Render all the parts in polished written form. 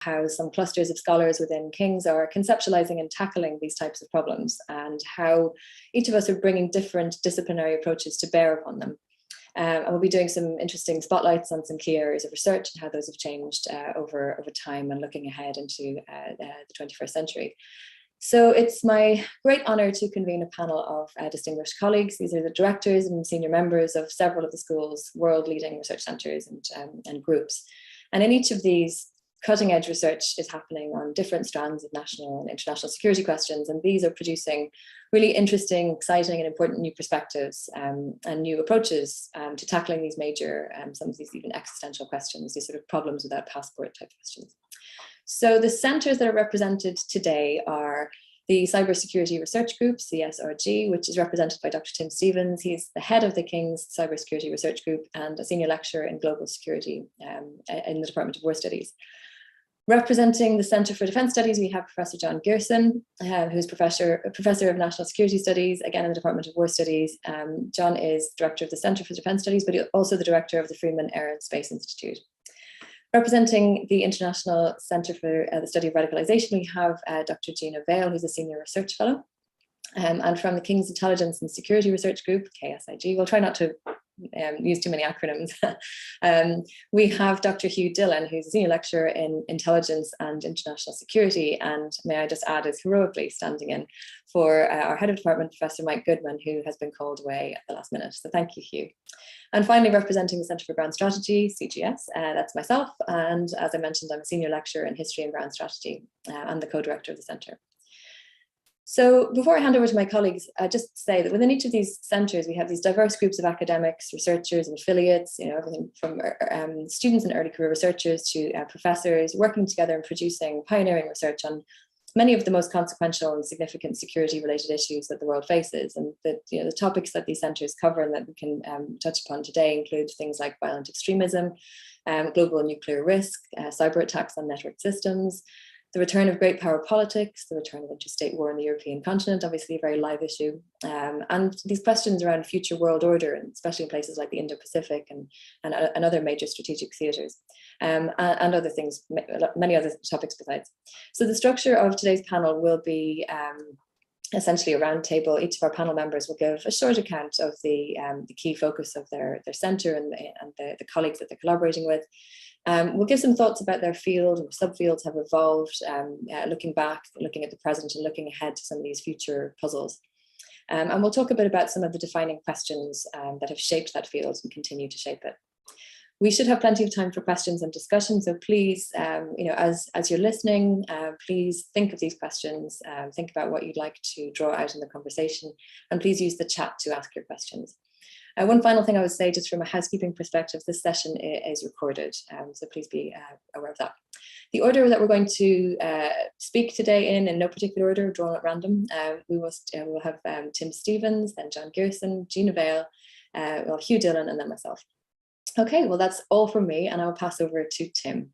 how some clusters of scholars within King's are conceptualizing and tackling these types of problems, and how each of us are bringing different disciplinary approaches to bear upon them. And we'll be doing some interesting spotlights on some key areas of research and how those have changed over time, and looking ahead into the 21st century. So it's my great honour to convene a panel of distinguished colleagues. These are the directors and senior members of several of the school's world-leading research centres and groups. And in each of these, cutting-edge research is happening on different strands of national and international security questions, and these are producing really interesting, exciting and important new perspectives and new approaches to tackling these major, some of these even existential questions, these sort of problems without passport type questions. So the centres that are represented today are the Cybersecurity Research Group, CSRG, which is represented by Dr. Tim Stevens. He's the head of the King's Cybersecurity Research Group and a senior lecturer in global security in the Department of War Studies. Representing the Centre for Defence Studies, we have Professor John Gearson, who's Professor of National Security Studies, again in the Department of War Studies. John is Director of the Centre for Defence Studies, but also the Director of the Freeman Air and Space Institute. Representing the International Centre for the Study of Radicalisation, we have Dr. Gina Vale, who's a Senior Research Fellow. And from the King's Intelligence and Security Research Group, KSIG, we'll try not to use too many acronyms. We have Dr. Hugh Dillon, who's a Senior Lecturer in Intelligence and International Security, and may I just add, is heroically standing in for our Head of Department, Professor Mike Goodman, who has been called away at the last minute. So thank you, Hugh. And finally, representing the Centre for Ground Strategy, CGS, that's myself. And as I mentioned, I'm a Senior Lecturer in History and Ground Strategy and the Co-Director of the Centre. So before I hand over to my colleagues, I just say that within each of these centres, we have these diverse groups of academics, researchers and affiliates, everything from students and early career researchers to professors working together and producing pioneering research on many of the most consequential and significant security related issues that the world faces. And that the topics that these centres cover and that we can touch upon today include things like violent extremism, global nuclear risk, cyber attacks on network systems, the return of great power politics, the return of interstate war in the European continent, obviously a very live issue, and these questions around future world order, and especially in places like the Indo-Pacific and other major strategic theatres, and other things, many other topics besides. So the structure of today's panel will be essentially a round table. Each of our panel members will give a short account of the key focus of their centre and the colleagues that they're collaborating with. We'll give some thoughts about their field and subfields have evolved, looking back, looking at the present and looking ahead to some of these future puzzles. And we'll talk a bit about some of the defining questions that have shaped that field and continue to shape it. We should have plenty of time for questions and discussion, so please, as you're listening, please think of these questions, think about what you'd like to draw out in the conversation, and please use the chat to ask your questions. One final thing I would say, just from a housekeeping perspective, this session is recorded, so please be aware of that. The order that we're going to speak today in no particular order, drawn at random, we will have Tim Stevens, then John Gearson, Gina Vale, Hugh Dillon, and then myself. Okay, well, that's all from me, and I'll pass over to Tim.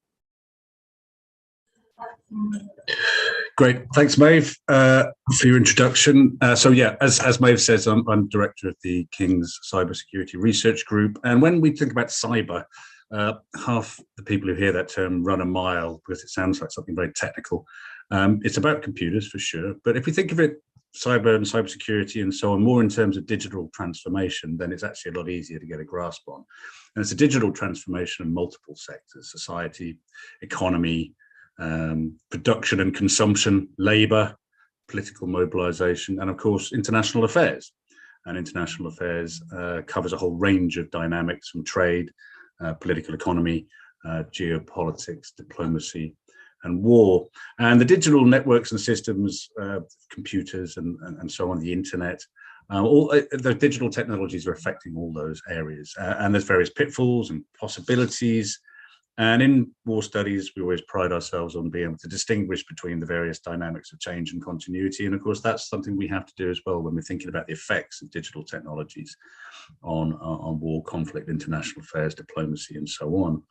Great, thanks, Maeve, for your introduction. So yeah, as Maeve says, I'm director of the King's Cybersecurity Research Group, and when we think about cyber, half the people who hear that term run a mile because it sounds like something very technical. It's about computers for sure, but if we think of it, cyber and cybersecurity and so on, more in terms of digital transformation, then it's actually a lot easier to get a grasp on. And it's a digital transformation in multiple sectors: society, economy, production and consumption, labour, political mobilisation, and of course international affairs. And international affairs covers a whole range of dynamics from trade, political economy, geopolitics, diplomacy, and war. And the digital networks and systems, computers and so on, the internet, all the digital technologies are affecting all those areas. And there's various pitfalls and possibilities. And in war studies, we always pride ourselves on being able to distinguish between the various dynamics of change and continuity. And of course, that's something we have to do as well when we're thinking about the effects of digital technologies on war, conflict, international affairs, diplomacy, and so on.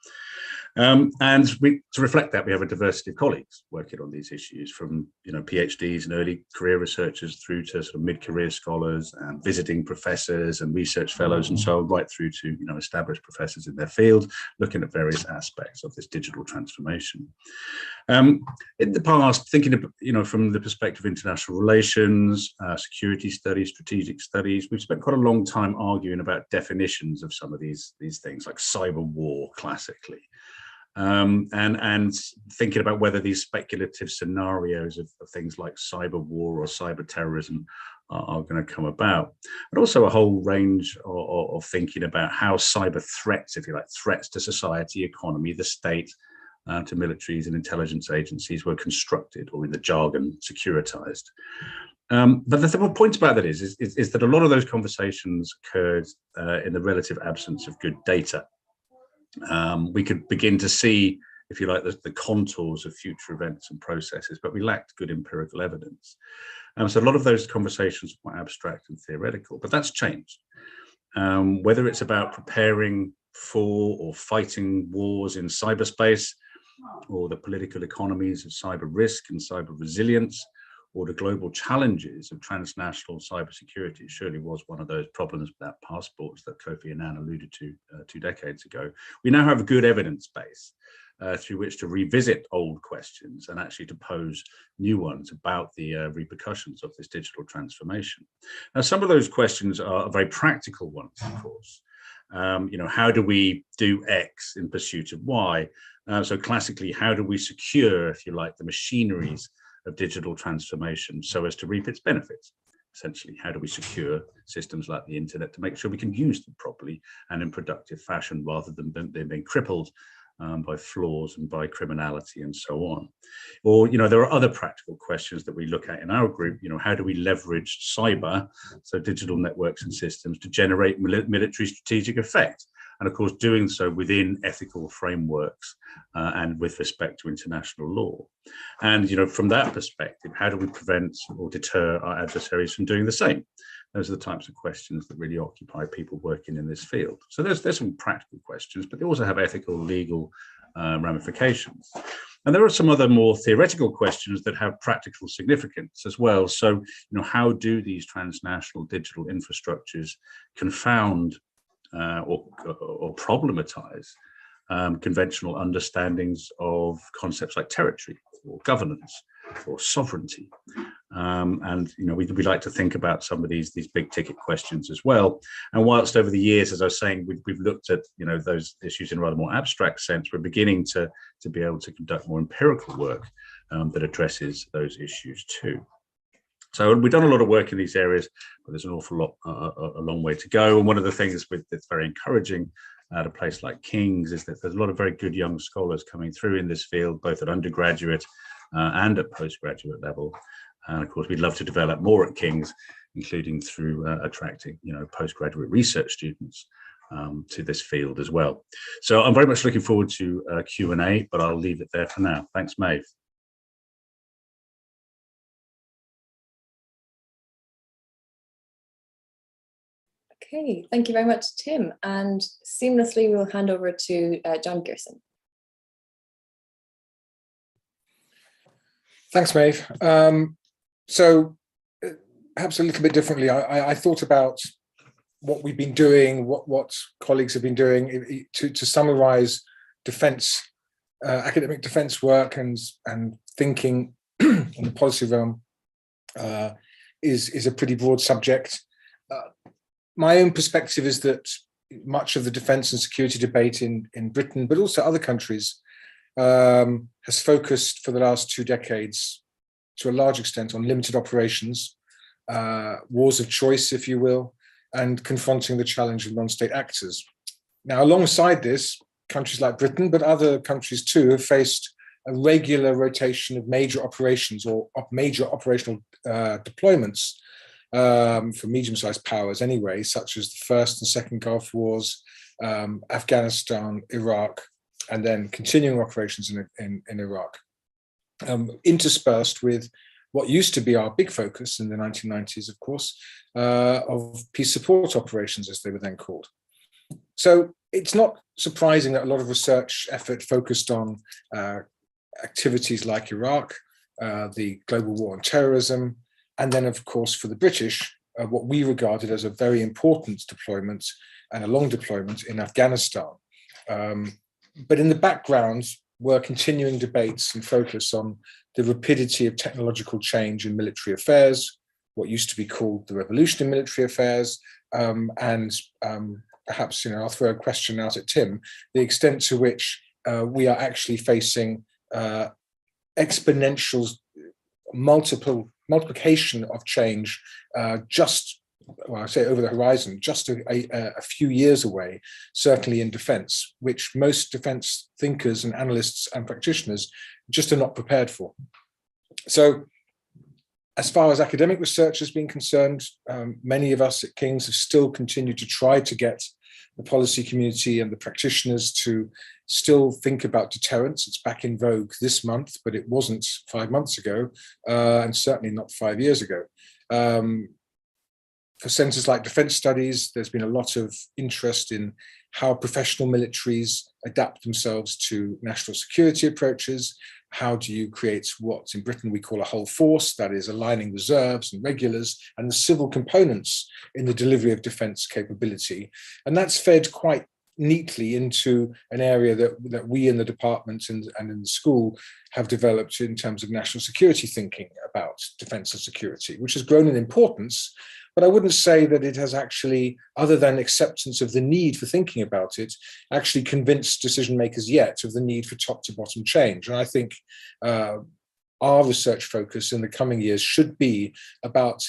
And to reflect that, we have a diversity of colleagues working on these issues, from PhDs and early career researchers through to sort of mid-career scholars and visiting professors and research fellows and so on, right through to established professors in their field, looking at various aspects aspects of this digital transformation. In the past, thinking of, from the perspective of international relations, security studies, strategic studies, we've spent quite a long time arguing about definitions of some of these things, like cyber war, classically. And thinking about whether these speculative scenarios of things like cyber war or cyber terrorism are going to come about, and also a whole range of thinking about how cyber threats, if you like, threats to society, economy, the state, to militaries and intelligence agencies were constructed, or in the jargon, securitized. But the point about that is that a lot of those conversations occurred in the relative absence of good data. We could begin to see, if you like, the contours of future events and processes, but we lacked good empirical evidence. So a lot of those conversations were quite abstract and theoretical, but that's changed. Whether it's about preparing for or fighting wars in cyberspace, or the political economies of cyber risk and cyber resilience, or the global challenges of transnational cybersecurity, it surely was one of those problems without passports that Kofi Annan alluded to 2 decades ago. We now have a good evidence base through which to revisit old questions and actually to pose new ones about the repercussions of this digital transformation. Now, some of those questions are very practical ones, of course. How do we do X in pursuit of Y? So classically, how do we secure, if you like, the machineries of digital transformation so as to reap its benefits? Essentially, how do we secure systems like the internet to make sure we can use them properly and in productive fashion, rather than them being crippled by flaws and by criminality and so on? Or, there are other practical questions that we look at in our group. How do we leverage cyber, so digital networks and systems, to generate military strategic effect? And of course, doing so within ethical frameworks and with respect to international law. And, from that perspective, how do we prevent or deter our adversaries from doing the same? Those are the types of questions that really occupy people working in this field. So there's some practical questions, but they also have ethical, legal ramifications. And there are some other more theoretical questions that have practical significance as well. So, how do these transnational digital infrastructures confound or problematize conventional understandings of concepts like territory or governance or sovereignty? And we like to think about some of these big ticket questions as well. And whilst over the years, as I was saying, we've looked at those issues in a rather more abstract sense, we're beginning to be able to conduct more empirical work that addresses those issues too. So we've done a lot of work in these areas, but there's an awful lot, a long way to go. And one of the things that's very encouraging at a place like King's is that there's a lot of very good young scholars coming through in this field, both at undergraduate and at postgraduate level. And of course, we'd love to develop more at King's, including through attracting, postgraduate research students to this field as well. So I'm very much looking forward to Q&A, but I'll leave it there for now. Thanks, Maeve. Okay, thank you very much, Tim. And seamlessly, we'll hand over to John Gerson. Thanks, Maeve. So perhaps a little bit differently, I thought about what we've been doing, what colleagues have been doing to summarize defense, academic defense work and thinking in the policy realm is a pretty broad subject. My own perspective is that much of the defense and security debate in Britain, but also other countries, has focused for the last 2 decades to a large extent on limited operations, wars of choice, if you will, and confronting the challenge of non-state actors. Now, alongside this, countries like Britain, but other countries too, have faced a regular rotation of major operations or major operational deployments for medium-sized powers anyway, such as the First and Second Gulf Wars, Afghanistan, Iraq, and then continuing operations in Iraq, interspersed with what used to be our big focus in the 1990s, of course, of peace support operations, as they were then called. So it's not surprising that a lot of research effort focused on activities like Iraq, the global war on terrorism, and then, of course, for the British, what we regarded as a very important deployment and a long deployment in Afghanistan. But in the background were continuing debates and focus on the rapidity of technological change in military affairs, what used to be called the revolution in military affairs, and perhaps, I'll throw a question out at Tim, the extent to which we are actually facing exponential multiplication of change I say over the horizon, just a few years away, certainly in defence, which most defence thinkers and analysts and practitioners just are not prepared for. So as far as academic research has been concerned, many of us at King's have still continued to try to get the policy community and the practitioners to still think about deterrence. It's back in vogue this month, but it wasn't 5 months ago, and certainly not 5 years ago. For centres like defence studies, there's been a lot of interest in how professional militaries adapt themselves to national security approaches. How do you create what in Britain we call a whole force, that is aligning reserves and regulars and the civil components in the delivery of defence capability. And that's fed quite neatly into an area that we in the department and in the school have developed in terms of national security thinking about defence and security, which has grown in importance. But I wouldn't say that it has actually, other than acceptance of the need for thinking about it, actually convinced decision makers yet of the need for top to bottom change. And I think our research focus in the coming years should be about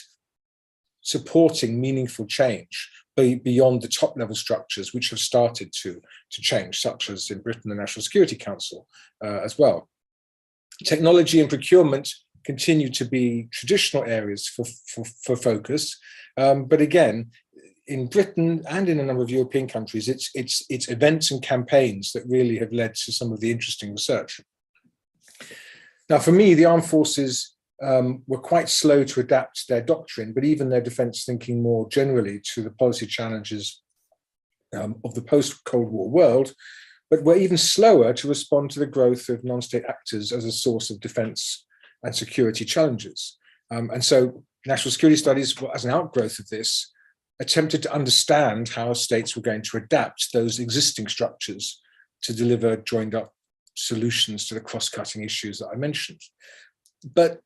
supporting meaningful change beyond the top level structures which have started to change, such as in Britain, the National Security Council as well. Technology and procurement continue to be traditional areas for focus. But again, in Britain and in a number of European countries, it's events and campaigns that really have led to some of the interesting research. Now, for me, the armed forces were quite slow to adapt their doctrine, but even their defence thinking more generally to the policy challenges of the post-Cold War world, but were even slower to respond to the growth of non-state actors as a source of defence and security challenges. And so national security studies, as an outgrowth of this, attempted to understand how states were going to adapt those existing structures to deliver joined up solutions to the cross-cutting issues that I mentioned. But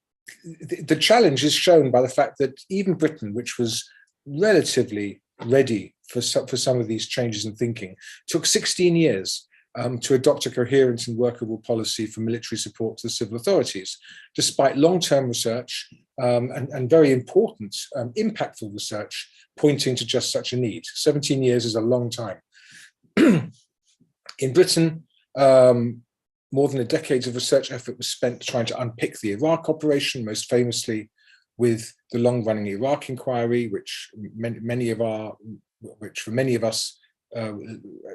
the challenge is shown by the fact that even Britain, which was relatively ready for some of these changes in thinking, took 16 years to adopt a coherent and workable policy for military support to the civil authorities, despite long-term research and very important, impactful research pointing to just such a need. 17 years is a long time. In Britain, more than a decade of research effort was spent trying to unpick the Iraq operation, most famously with the long-running Iraq inquiry, which for many of us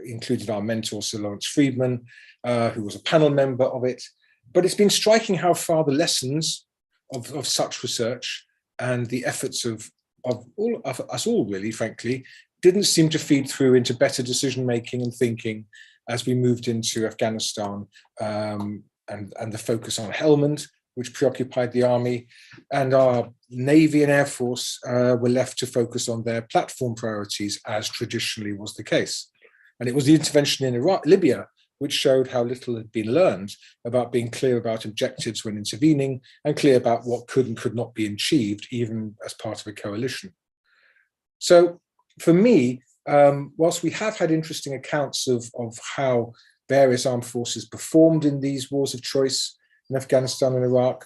included our mentor, Sir Lawrence Freedman, who was a panel member of it. But it's been striking how far the lessons of such research and the efforts of us all, really, frankly, didn't seem to feed through into better decision-making and thinking as we moved into Afghanistan and the focus on Helmand, which preoccupied the army, and our Navy and Air Force were left to focus on their platform priorities, as traditionally was the case. And it was the intervention in Libya which showed how little had been learned about being clear about objectives when intervening and clear about what could and could not be achieved, even as part of a coalition. So for me, whilst we have had interesting accounts of how various armed forces performed in these wars of choice in Afghanistan and Iraq,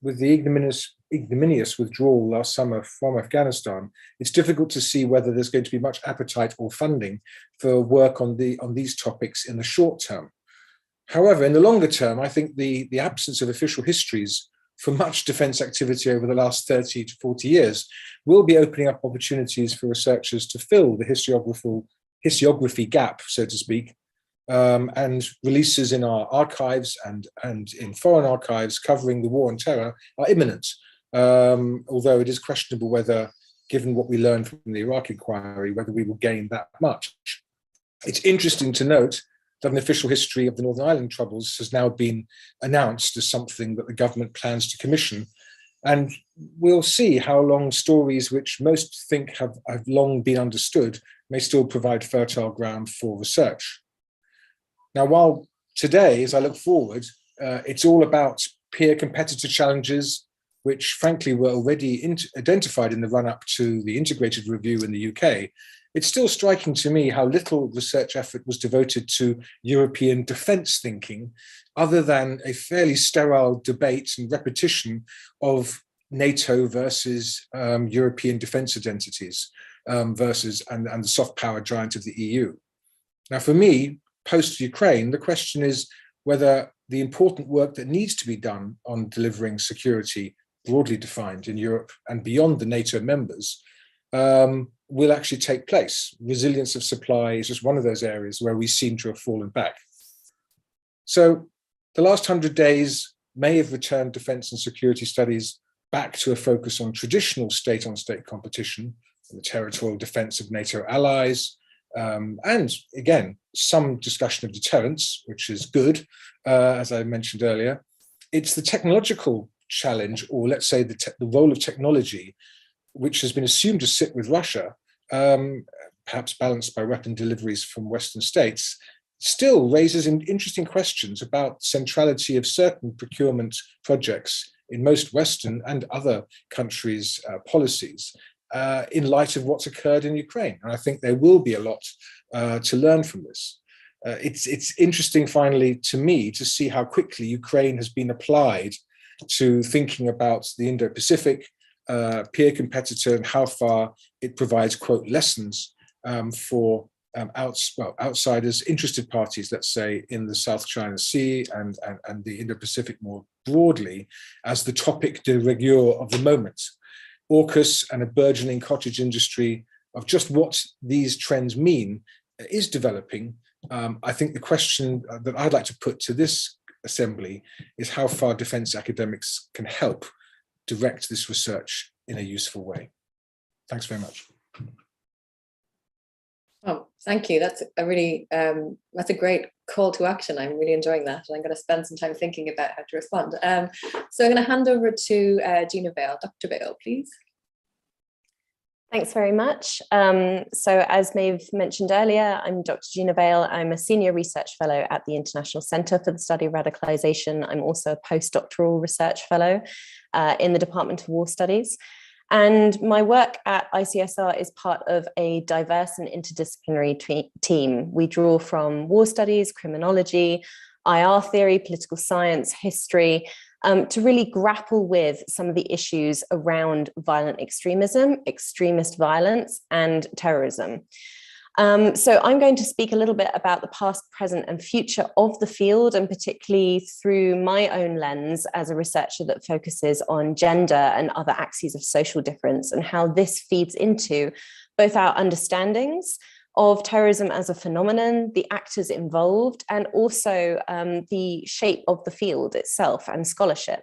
with the ignominious withdrawal last summer from Afghanistan, it's difficult to see whether there's going to be much appetite or funding for work on these topics in the short term. However, in the longer term, I think the absence of official histories for much defence activity over the last 30 to 40 years will be opening up opportunities for researchers to fill the historiography gap, so to speak, and releases in our archives and in foreign archives covering the war on terror are imminent, although it is questionable whether, given what we learned from the Iraq inquiry, whether we will gain that much. It's interesting to note that an official history of the Northern Ireland Troubles has now been announced as something that the government plans to commission. And we'll see how long stories which most think have long been understood may still provide fertile ground for research. Now, while today, as I look forward, it's all about peer competitor challenges, which frankly were already identified in the run-up to the integrated review in the UK, it's still striking to me how little research effort was devoted to European defence thinking, other than a fairly sterile debate and repetition of NATO versus European defence identities versus and the soft power giant of the EU. Now, for me, post-Ukraine, the question is whether the important work that needs to be done on delivering security broadly defined in Europe and beyond the NATO members will actually take place. Resilience of supply is just one of those areas where we seem to have fallen back. So the last 100 days may have returned defence and security studies back to a focus on traditional state-on-state competition, the territorial defence of NATO allies, and again, some discussion of deterrence, which is good, as I mentioned earlier. It's the technological challenge, or let's say the role of technology, which has been assumed to sit with Russia, perhaps balanced by weapon deliveries from Western states, still raises interesting questions about centrality of certain procurement projects in most Western and other countries' policies in light of what's occurred in Ukraine. And I think there will be a lot to learn from this. It's interesting, finally, to me, to see how quickly Ukraine has been applied to thinking about the Indo-Pacific peer competitor and how far it provides, quote, lessons for outsiders, interested parties, let's say, in the South China Sea and the Indo-Pacific more broadly, as the topic de rigueur of the moment. AUKUS and a burgeoning cottage industry of just what these trends mean is developing. I think the question that I'd like to put to this assembly is how far defence academics can help direct this research in a useful way. Thanks very much. Oh, thank you. That's a really that's a great call to action. I'm really enjoying that, and I'm going to spend some time thinking about how to respond. So I'm going to hand over to Gina Vale. Dr. Vale, please. Thanks very much. So as Maeve mentioned earlier, I'm Dr. Gina Vale. I'm a senior research fellow at the International Centre for the Study of Radicalisation. I'm also a postdoctoral research fellow in the Department of War Studies. And my work at ICSR is part of a diverse and interdisciplinary team. We draw from war studies, criminology, IR theory, political science, history, to really grapple with some of the issues around violent extremism, extremist violence, and terrorism. So I'm going to speak a little bit about the past, present, and future of the field, and particularly through my own lens as a researcher that focuses on gender and other axes of social difference, and how this feeds into both our understandings of terrorism as a phenomenon, the actors involved, and also the shape of the field itself and scholarship.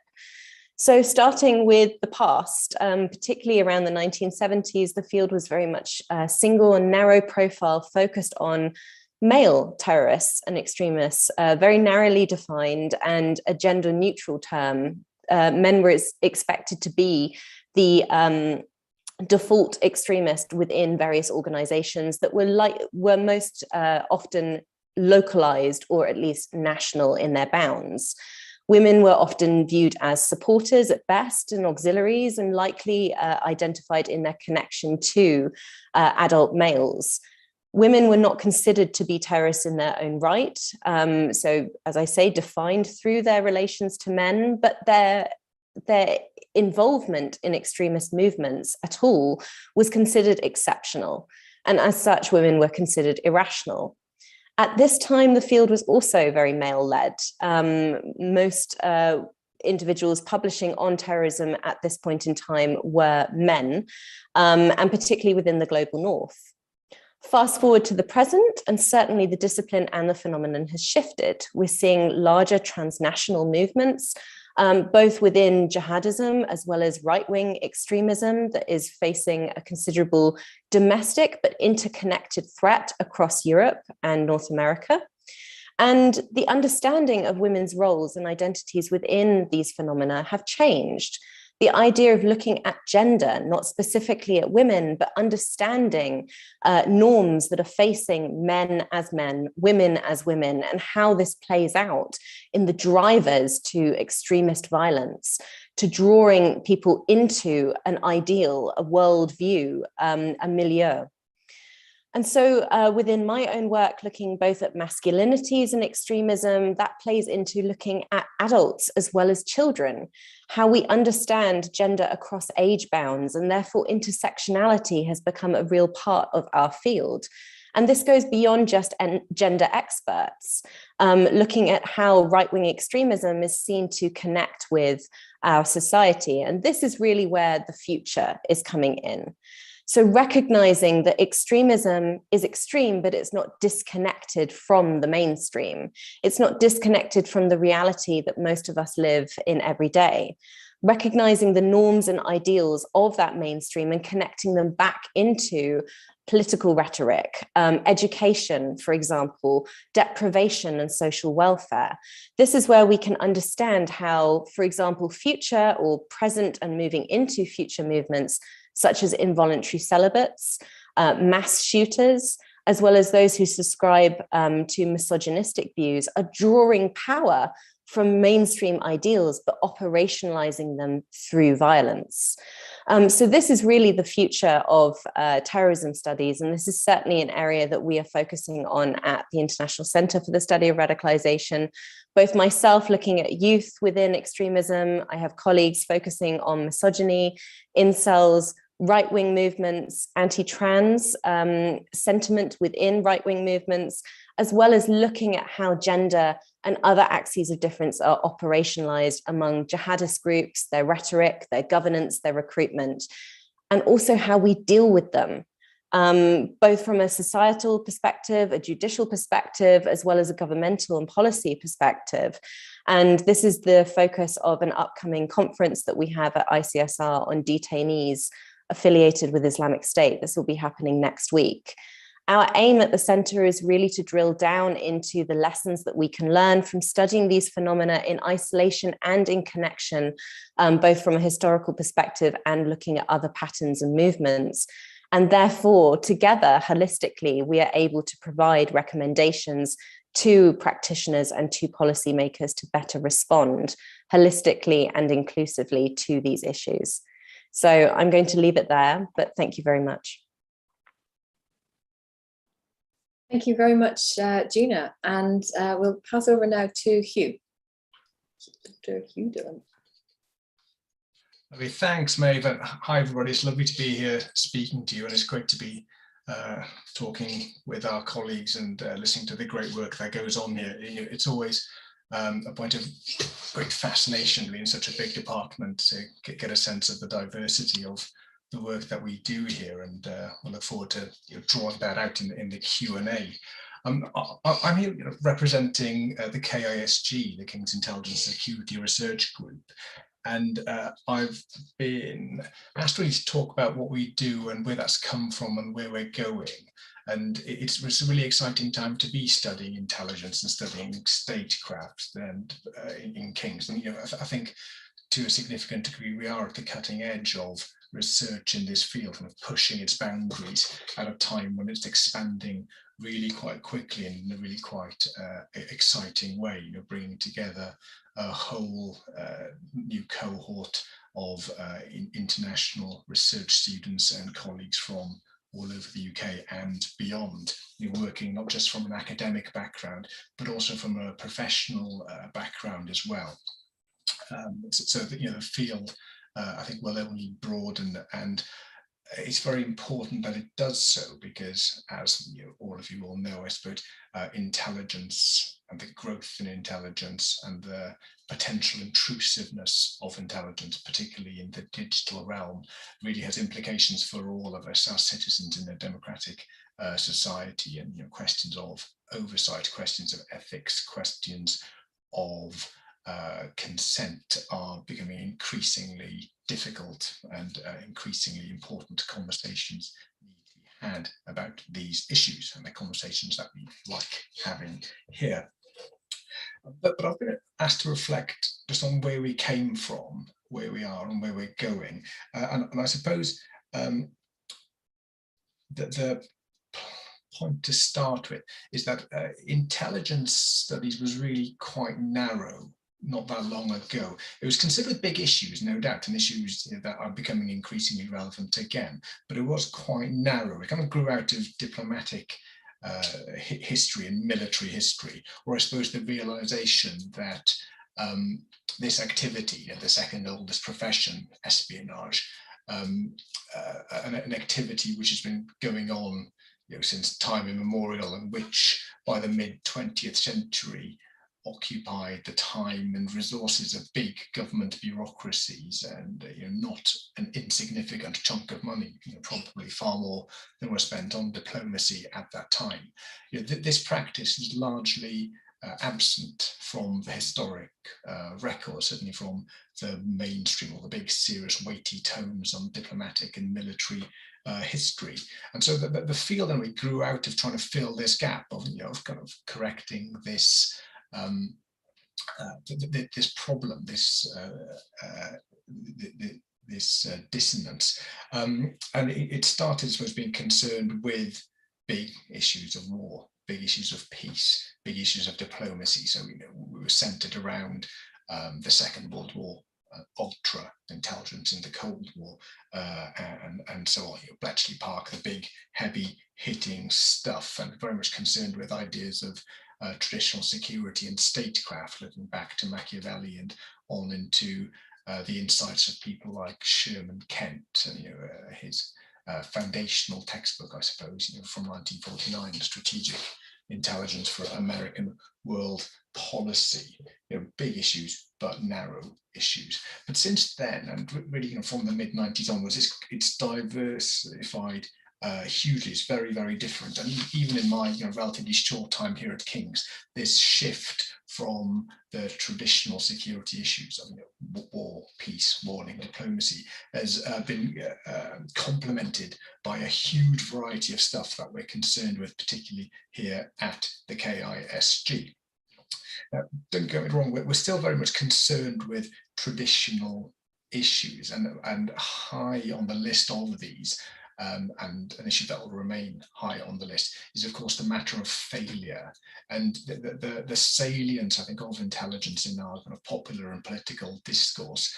So starting with the past, particularly around the 1970s, the field was very much single and narrow profile, focused on male terrorists and extremists, very narrowly defined and a gender neutral term. Men were expected to be the default extremist within various organizations that were most often localized or at least national in their bounds. Women were often viewed as supporters at best and auxiliaries, and likely identified in their connection to adult males. Women were not considered to be terrorists in their own right. So, as I say, defined through their relations to men, but their involvement in extremist movements at all was considered exceptional. And as such, women were considered irrational. At this time, the field was also very male-led. Most individuals publishing on terrorism at this point in time were men, and particularly within the global north. Fast forward to the present, and certainly the discipline and the phenomenon has shifted. We're seeing larger transnational movements, both within jihadism as well as right-wing extremism that is facing a considerable domestic but interconnected threat across Europe and North America. And the understanding of women's roles and identities within these phenomena have changed. The idea of looking at gender, not specifically at women, but understanding norms that are facing men as men, women as women, and how this plays out in the drivers to extremist violence, to drawing people into an ideal, a worldview, a milieu. And so within my own work, looking both at masculinities and extremism, that plays into looking at adults as well as children, how we understand gender across age bounds, and therefore intersectionality has become a real part of our field. And this goes beyond just gender experts, looking at how right-wing extremism is seen to connect with our society. And this is really where the future is coming in. So recognizing that extremism is extreme, but it's not disconnected from the mainstream. It's not disconnected from the reality that most of us live in every day. Recognizing the norms and ideals of that mainstream and connecting them back into political rhetoric, education, for example, deprivation and social welfare. This is where we can understand how, for example, future or present and moving into future movements such as involuntary celibates, mass shooters, as well as those who subscribe to misogynistic views, are drawing power from mainstream ideals, but operationalizing them through violence. So this is really the future of terrorism studies, and this is certainly an area that we are focusing on at the International Center for the Study of Radicalization. Both myself looking at youth within extremism, I have colleagues focusing on misogyny, incels, right-wing movements, anti-trans sentiment within right-wing movements, as well as looking at how gender and other axes of difference are operationalized among jihadist groups, their rhetoric, their governance, their recruitment, and also how we deal with them, both from a societal perspective, a judicial perspective, as well as a governmental and policy perspective. And this is the focus of an upcoming conference that we have at ICSR on detainees affiliated with Islamic State. This will be happening next week. Our aim at the center is really to drill down into the lessons that we can learn from studying these phenomena in isolation and in connection, both from a historical perspective and looking at other patterns and movements. And therefore, together, holistically, we are able to provide recommendations to practitioners and to policymakers to better respond holistically and inclusively to these issues. So I'm going to leave it there, but thank you very much. Thank you very much, Gina. And we'll pass over now to Hugh. Dr. Hugh Dillon. Okay, thanks, Maeve. Hi, everybody. It's lovely to be here speaking to you, and it's great to be talking with our colleagues and listening to the great work that goes on here. It's always a point of great fascination in such a big department to get a sense of the diversity of the work that we do here, and I look forward to drawing that out in the Q&A. I'm here representing the KISG, the King's Intelligence Security Research Group, and I've been asked really to talk about what we do and where that's come from and where we're going. And it's a really exciting time to be studying intelligence and studying statecraft and in King's. And I think to a significant degree we are at the cutting edge of research in this field, kind of pushing its boundaries at a time when it's expanding really quite quickly and in a really quite exciting way. Bringing together a whole new cohort of international research students and colleagues from all over the UK and beyond, working not just from an academic background, but also from a professional background as well. So the field, I think, will only broaden, and it's very important that it does so because, as all of you all know, I suppose, intelligence and the growth in intelligence and the potential intrusiveness of intelligence, particularly in the digital realm, really has implications for all of us as citizens in a democratic society. And questions of oversight, questions of ethics, questions of consent are becoming increasingly difficult, and increasingly important conversations need to be had about these issues, and the conversations that we like having here. But I've been asked to reflect just on where we came from, where we are, and where we're going. And I suppose the point to start with is that intelligence studies was really quite narrow not that long ago. It was considered big issues, no doubt, and issues that are becoming increasingly relevant again, but it was quite narrow. It kind of grew out of diplomatic history and military history, or I suppose the realization that this activity, the second oldest profession, espionage, an activity which has been going on since time immemorial, and which by the mid-20th century occupied the time and resources of big government bureaucracies, and not an insignificant chunk of money, probably far more than was spent on diplomacy at that time. This practice is largely absent from the historic record, certainly from the mainstream or the big serious weighty tomes on diplomatic and military history. And so the field then we grew out of trying to fill this gap of, kind of correcting this this problem, this dissonance. And it started, I suppose, being concerned with big issues of war, big issues of peace, big issues of diplomacy. So we were centered around the Second World War, ultra intelligence in the Cold War, and so on. Bletchley Park, the big, heavy hitting stuff, and very much concerned with ideas of traditional security and statecraft, looking back to Machiavelli and on into the insights of people like Sherman Kent, and his foundational textbook, I suppose, from 1949, Strategic Intelligence for American World Policy. Big issues, but narrow issues. But since then, and really from the mid-90s onwards, it's diversified hugely. It's very, very different. And even in my relatively short time here at King's, this shift from the traditional security issues of war, peace, warning, diplomacy has been complemented by a huge variety of stuff that we're concerned with, particularly here at the KISG. Now, don't get me wrong, we're still very much concerned with traditional issues, and high on the list of these, and an issue that will remain high on the list is, of course, the matter of failure. And the salience, I think, of intelligence in our kind of popular and political discourse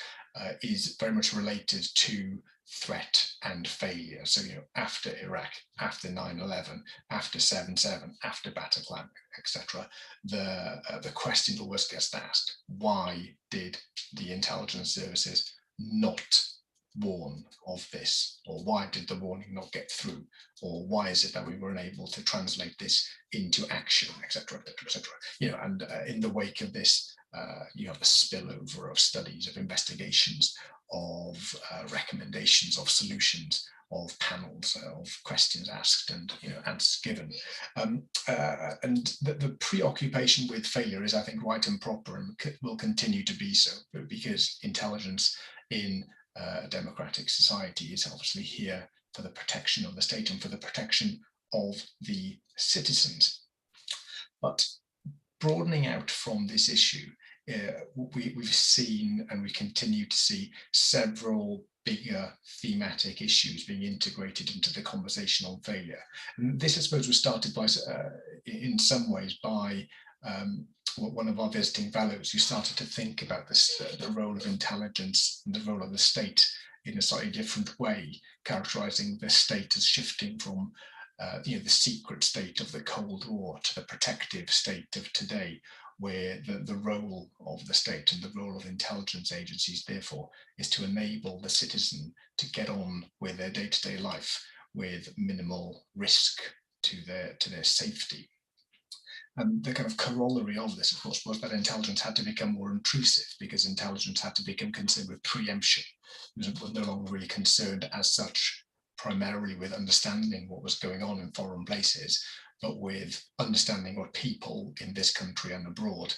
is very much related to threat and failure. So, after Iraq, after 9/11, after 7/7, after Bataclan, etc., the question always gets asked: why did the intelligence services not warn of this? Or why did the warning not get through? Or why is it that we were unable to translate this into action, etc., etc., etc.? And in the wake of this, you have a spillover of studies, of investigations, of recommendations, of solutions, of panels, of questions asked and answers given. And the preoccupation with failure is, I think, right and proper, and will continue to be so, because intelligence in a democratic society is obviously here for the protection of the state and for the protection of the citizens. But broadening out from this issue, we've seen, and we continue to see, several bigger thematic issues being integrated into the conversation on failure. And this, I suppose, was started by, in some ways, by one of our visiting fellows who started to think about this, the role of intelligence and the role of the state in a slightly different way, characterizing the state as shifting from the secret state of the Cold War to the protective state of today, where the role of the state and the role of intelligence agencies, therefore, is to enable the citizen to get on with their day-to-day life with minimal risk to their safety. And the kind of corollary of this, of course, was that intelligence had to become more intrusive, because intelligence had to become concerned with preemption. It was no longer really concerned as such primarily with understanding what was going on in foreign places, but with understanding what people in this country and abroad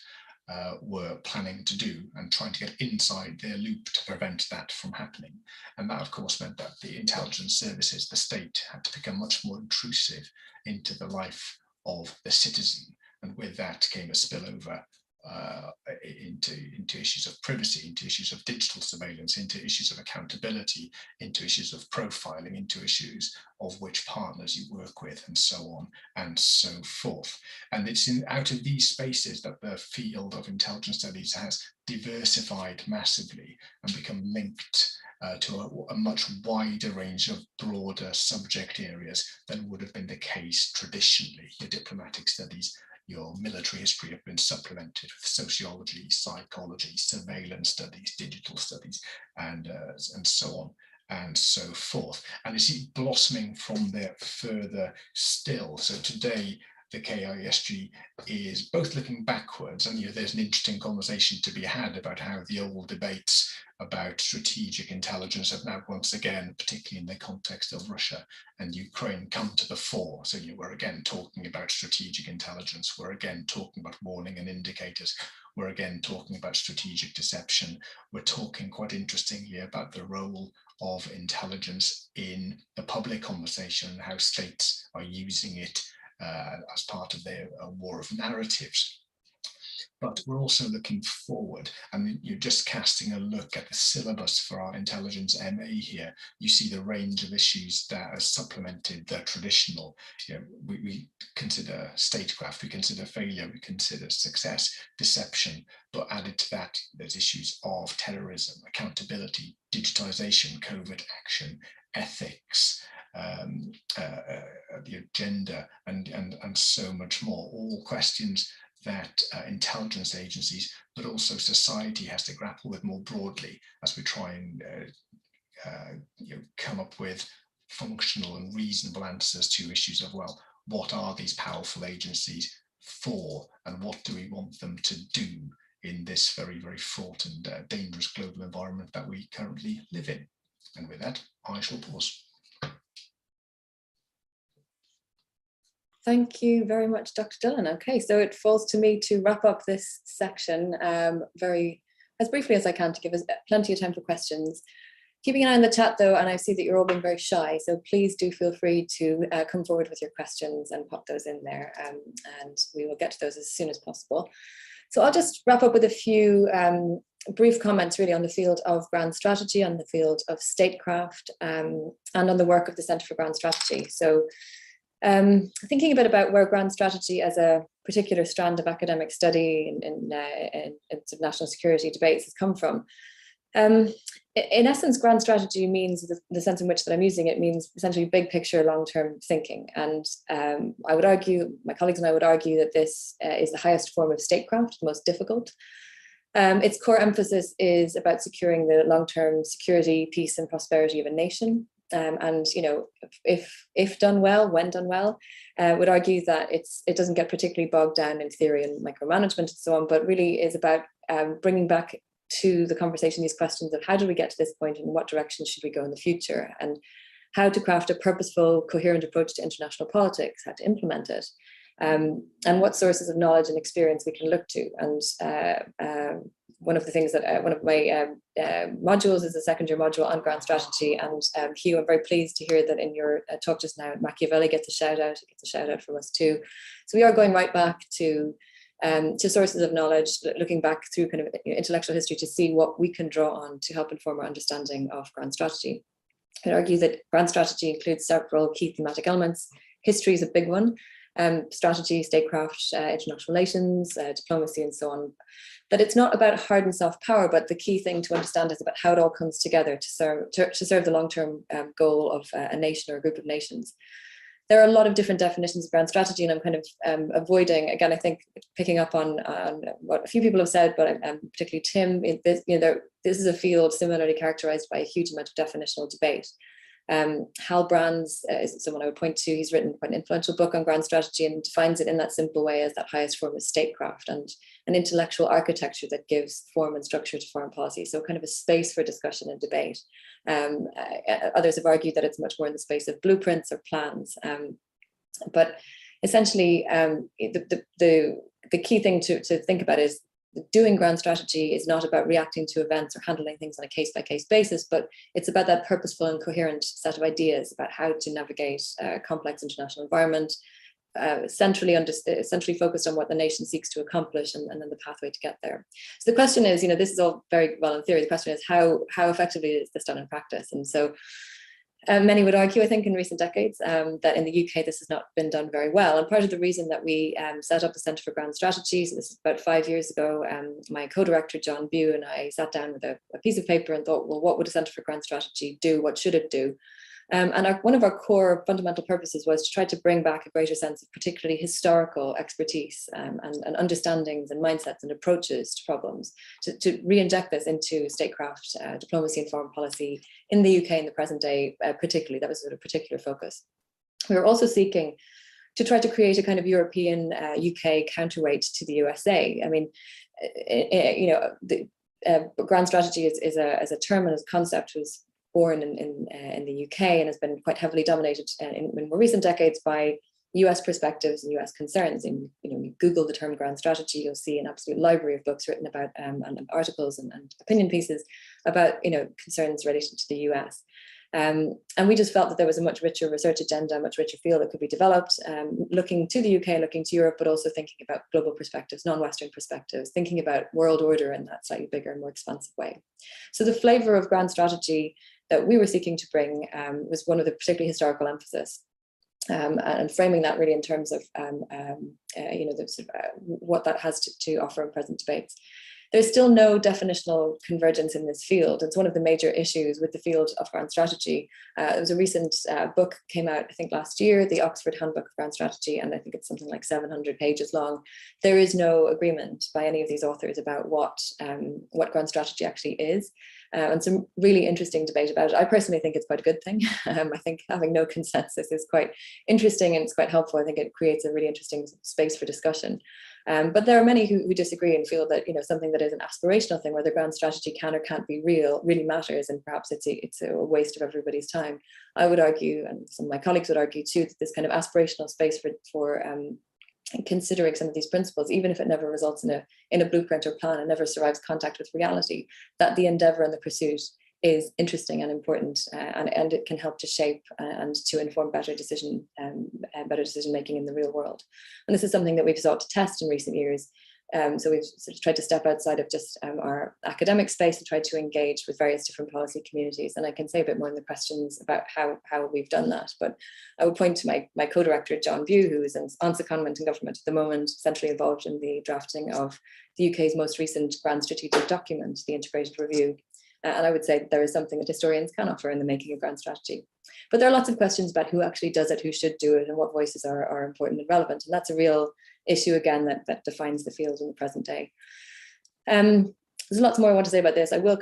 were planning to do, and trying to get inside their loop to prevent that from happening. And that, of course, meant that the intelligence services, the state, had to become much more intrusive into the life of the citizen. And with that came a spillover into issues of privacy, into issues of digital surveillance, into issues of accountability, into issues of profiling, into issues of which partners you work with, and so on and so forth. And it's out of these spaces that the field of intelligence studies has diversified massively and become linked to a much wider range of broader subject areas than would have been the case traditionally. Your diplomatic studies, your military history have been supplemented with sociology, psychology, surveillance studies, digital studies, and so on and so forth. And you see blossoming from there further still. So today, the KISG is both looking backwards, and there's an interesting conversation to be had about how the old debates about strategic intelligence have now once again, particularly in the context of Russia and Ukraine, come to the fore. So we're again talking about strategic intelligence. We're again talking about warning and indicators. We're again talking about strategic deception. We're talking quite interestingly about the role of intelligence in the public conversation and how states are using it as part of their war of narratives. But we're also looking forward, and you're just casting a look at the syllabus for our intelligence MA here. You see the range of issues that are supplemented the traditional. We consider statecraft, we consider failure, we consider success, deception, but added to that, there's issues of terrorism, accountability, digitization, covert action, ethics, the agenda, and so much more. All questions that intelligence agencies, but also society, has to grapple with more broadly as we try and come up with functional and reasonable answers to issues of, well, what are these powerful agencies for, and what do we want them to do in this very, very fraught and dangerous global environment that we currently live in. And with that, I shall pause. Thank you very much, Dr. Dillon. Okay, so it falls to me to wrap up this section very as briefly as I can to give us plenty of time for questions. Keeping an eye on the chat though, and I see that you're all being very shy, so please do feel free to come forward with your questions and pop those in there, and we will get to those as soon as possible. So I'll just wrap up with a few brief comments really on the field of grand strategy, on the field of statecraft, and on the work of the Centre for Grand Strategy. So thinking a bit about where grand strategy as a particular strand of academic study in national security debates has come from. In essence, grand strategy means, the sense in which that I'm using it means essentially big picture, long-term thinking. And I would argue, my colleagues and I would argue, that this is the highest form of statecraft, the most difficult. Its core emphasis is about securing the long-term security, peace and prosperity of a nation. And if done well, when done well, would argue that it doesn't get particularly bogged down in theory and micromanagement and so on, but really is about bringing back to the conversation these questions of how do we get to this point and what direction should we go in the future, and how to craft a purposeful, coherent approach to international politics, how to implement it, and what sources of knowledge and experience we can look to. And one of the things that one of my modules is a second year module on grand strategy. And Hugh, I'm very pleased to hear that in your talk just now, Machiavelli gets a shout out. It gets a shout out from us too. So we are going right back to sources of knowledge, looking back through kind of intellectual history to see what we can draw on to help inform our understanding of grand strategy. I'd argue that grand strategy includes several key thematic elements. History is a big one. Strategy, statecraft, international relations, diplomacy, and so on. That it's not about hard and soft power, but the key thing to understand is about how it all comes together to serve the long-term goal of a nation or a group of nations. There are a lot of different definitions of grand strategy, and I'm kind of avoiding, again, I think picking up on what a few people have said, but particularly Tim, this is a field similarly characterized by a huge amount of definitional debate. Hal Brands is someone I would point to. He's written quite an influential book on grand strategy and defines it in that simple way as that highest form of statecraft and an intellectual architecture that gives form and structure to foreign policy. So kind of a space for discussion and debate. Others have argued that it's much more in the space of blueprints or plans. But essentially, the key thing to think about is doing grand strategy is not about reacting to events or handling things on a case-by-case basis, but it's about that purposeful and coherent set of ideas about how to navigate a complex international environment, centrally focused on what the nation seeks to accomplish, and then the pathway to get there. So the question is, this is all very well in theory. The question is how effectively is this done in practice? And so many would argue, I think, in recent decades that in the UK this has not been done very well. And part of the reason that we set up the Centre for Grand Strategy, so this is about 5 years ago, my co-director John Bew and I sat down with a piece of paper and thought, well, what would a Centre for Grand Strategy do? What should it do? And one of our core fundamental purposes was to try to bring back a greater sense of particularly historical expertise and understandings and mindsets and approaches to problems, to re-inject this into statecraft, diplomacy and foreign policy in the UK in the present day, particularly. That was sort of particular focus. We were also seeking to try to create a kind of European UK counterweight to the USA. I mean, the grand strategy as a term and as a concept was born in the UK and has been quite heavily dominated in more recent decades by US perspectives and US concerns. And you Google the term grand strategy, you'll see an absolute library of books written about and articles and opinion pieces about concerns related to the US. And we just felt that there was a much richer research agenda, a much richer field that could be developed, looking to the UK, looking to Europe, but also thinking about global perspectives, non-Western perspectives, thinking about world order in that slightly bigger and more expansive way. So the flavor of grand strategy that we were seeking to bring was one of the particularly historical emphasis, and framing that really in terms of what that has to offer in present debates. There's still no definitional convergence in this field. It's one of the major issues with the field of grand strategy. There was a recent book came out, I think last year, the Oxford Handbook of Grand Strategy, and I think it's something like 700 pages long. There is no agreement by any of these authors about what grand strategy actually is. And some really interesting debate about it. I personally think it's quite a good thing. I think having no consensus is quite interesting and it's quite helpful. I think it creates a really interesting space for discussion. But there are many who disagree and feel that something that is an aspirational thing, whether grand strategy can or can't be real, really matters, and perhaps it's a waste of everybody's time. I would argue, and some of my colleagues would argue too, that this kind of aspirational space for considering some of these principles, even if it never results in a blueprint or plan and never survives contact with reality, that the endeavor and the pursuit is interesting and important, and it can help to shape and to inform better decision making in the real world. And this is something that we've sought to test in recent years. So we've sort of tried to step outside of just our academic space and tried to engage with various different policy communities. And I can say a bit more in the questions about how we've done that. But I would point to my co-director, John Bew, who is on secondment in government at the moment, centrally involved in the drafting of the UK's most recent grand strategic document, the Integrated Review. And I would say there is something that historians can offer in the making of grand strategy. But there are lots of questions about who actually does it, who should do it, and what voices are important and relevant. And that's a real issue, again, that defines the field in the present day. There's lots more I want to say about this. I will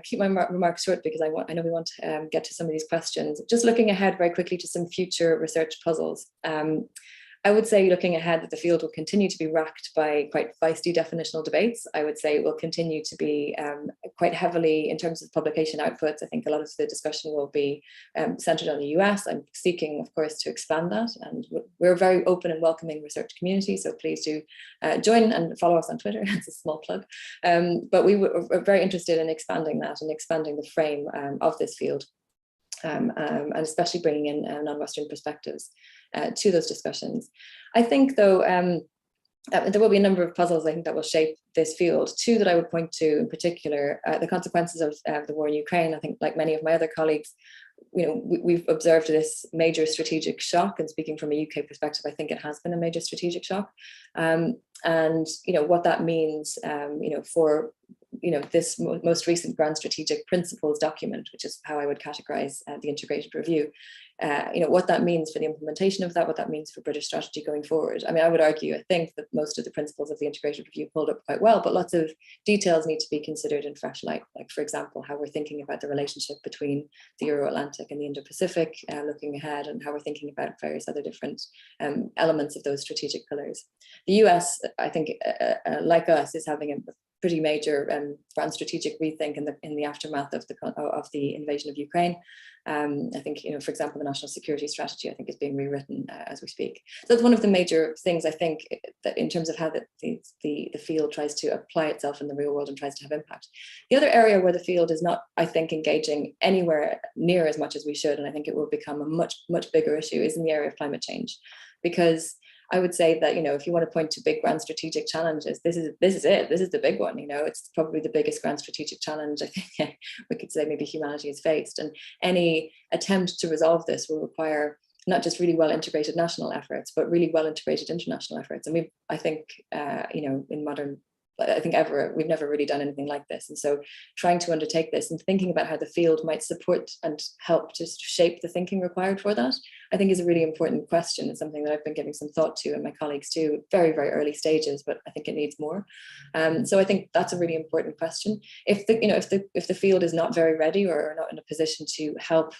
keep my remarks short because I know we want to get to some of these questions. Just looking ahead very quickly to some future research puzzles. I would say, looking ahead, that the field will continue to be racked by quite feisty definitional debates. I would say it will continue to be quite heavily, in terms of publication outputs, I think a lot of the discussion will be centered on the US. I'm seeking, of course, to expand that. And we're a very open and welcoming research community, so please do join and follow us on Twitter. It's a small plug. But we're very interested in expanding that and expanding the frame of this field. And especially bringing in non-Western perspectives to those discussions. I think, though, there will be a number of puzzles, I think, that will shape this field. Two that I would point to in particular, the consequences of the war in Ukraine. I think, like many of my other colleagues, we've observed this major strategic shock, and speaking from a UK perspective, I think it has been a major strategic shock. And what that means, for this most recent grand strategic principles document, which is how I would categorize the Integrated Review, what that means for the implementation of that, what that means for British strategy going forward. I mean, I would argue, I think, that most of the principles of the Integrated Review hold up quite well, but lots of details need to be considered in fresh light. Like, for example, how we're thinking about the relationship between the Euro-Atlantic and the Indo-Pacific, looking ahead, and how we're thinking about various other different elements of those strategic pillars. The US, I think, like us, is having pretty major grand strategic rethink in the aftermath of the invasion of Ukraine. I think, for example, the national security strategy, I think, is being rewritten as we speak. So that's one of the major things, I think, that in terms of how the field tries to apply itself in the real world and tries to have impact. The other area where the field is not, I think, engaging anywhere near as much as we should, and I think it will become a much, much bigger issue, is in the area of climate change. Because I would say that, if you want to point to big grand strategic challenges, this is it. This is the big one. It's probably the biggest grand strategic challenge I think we could say maybe humanity has faced. And any attempt to resolve this will require not just really well integrated national efforts, but really well integrated international efforts. And I think, in modern, I think we've never really done anything like this. And so trying to undertake this and thinking about how the field might support and help to shape the thinking required for that, I think is a really important question. It's something that I've been giving some thought to, and my colleagues too, very, very early stages, but I think it needs more. So I think that's a really important question. If the field is not very ready or not in a position to help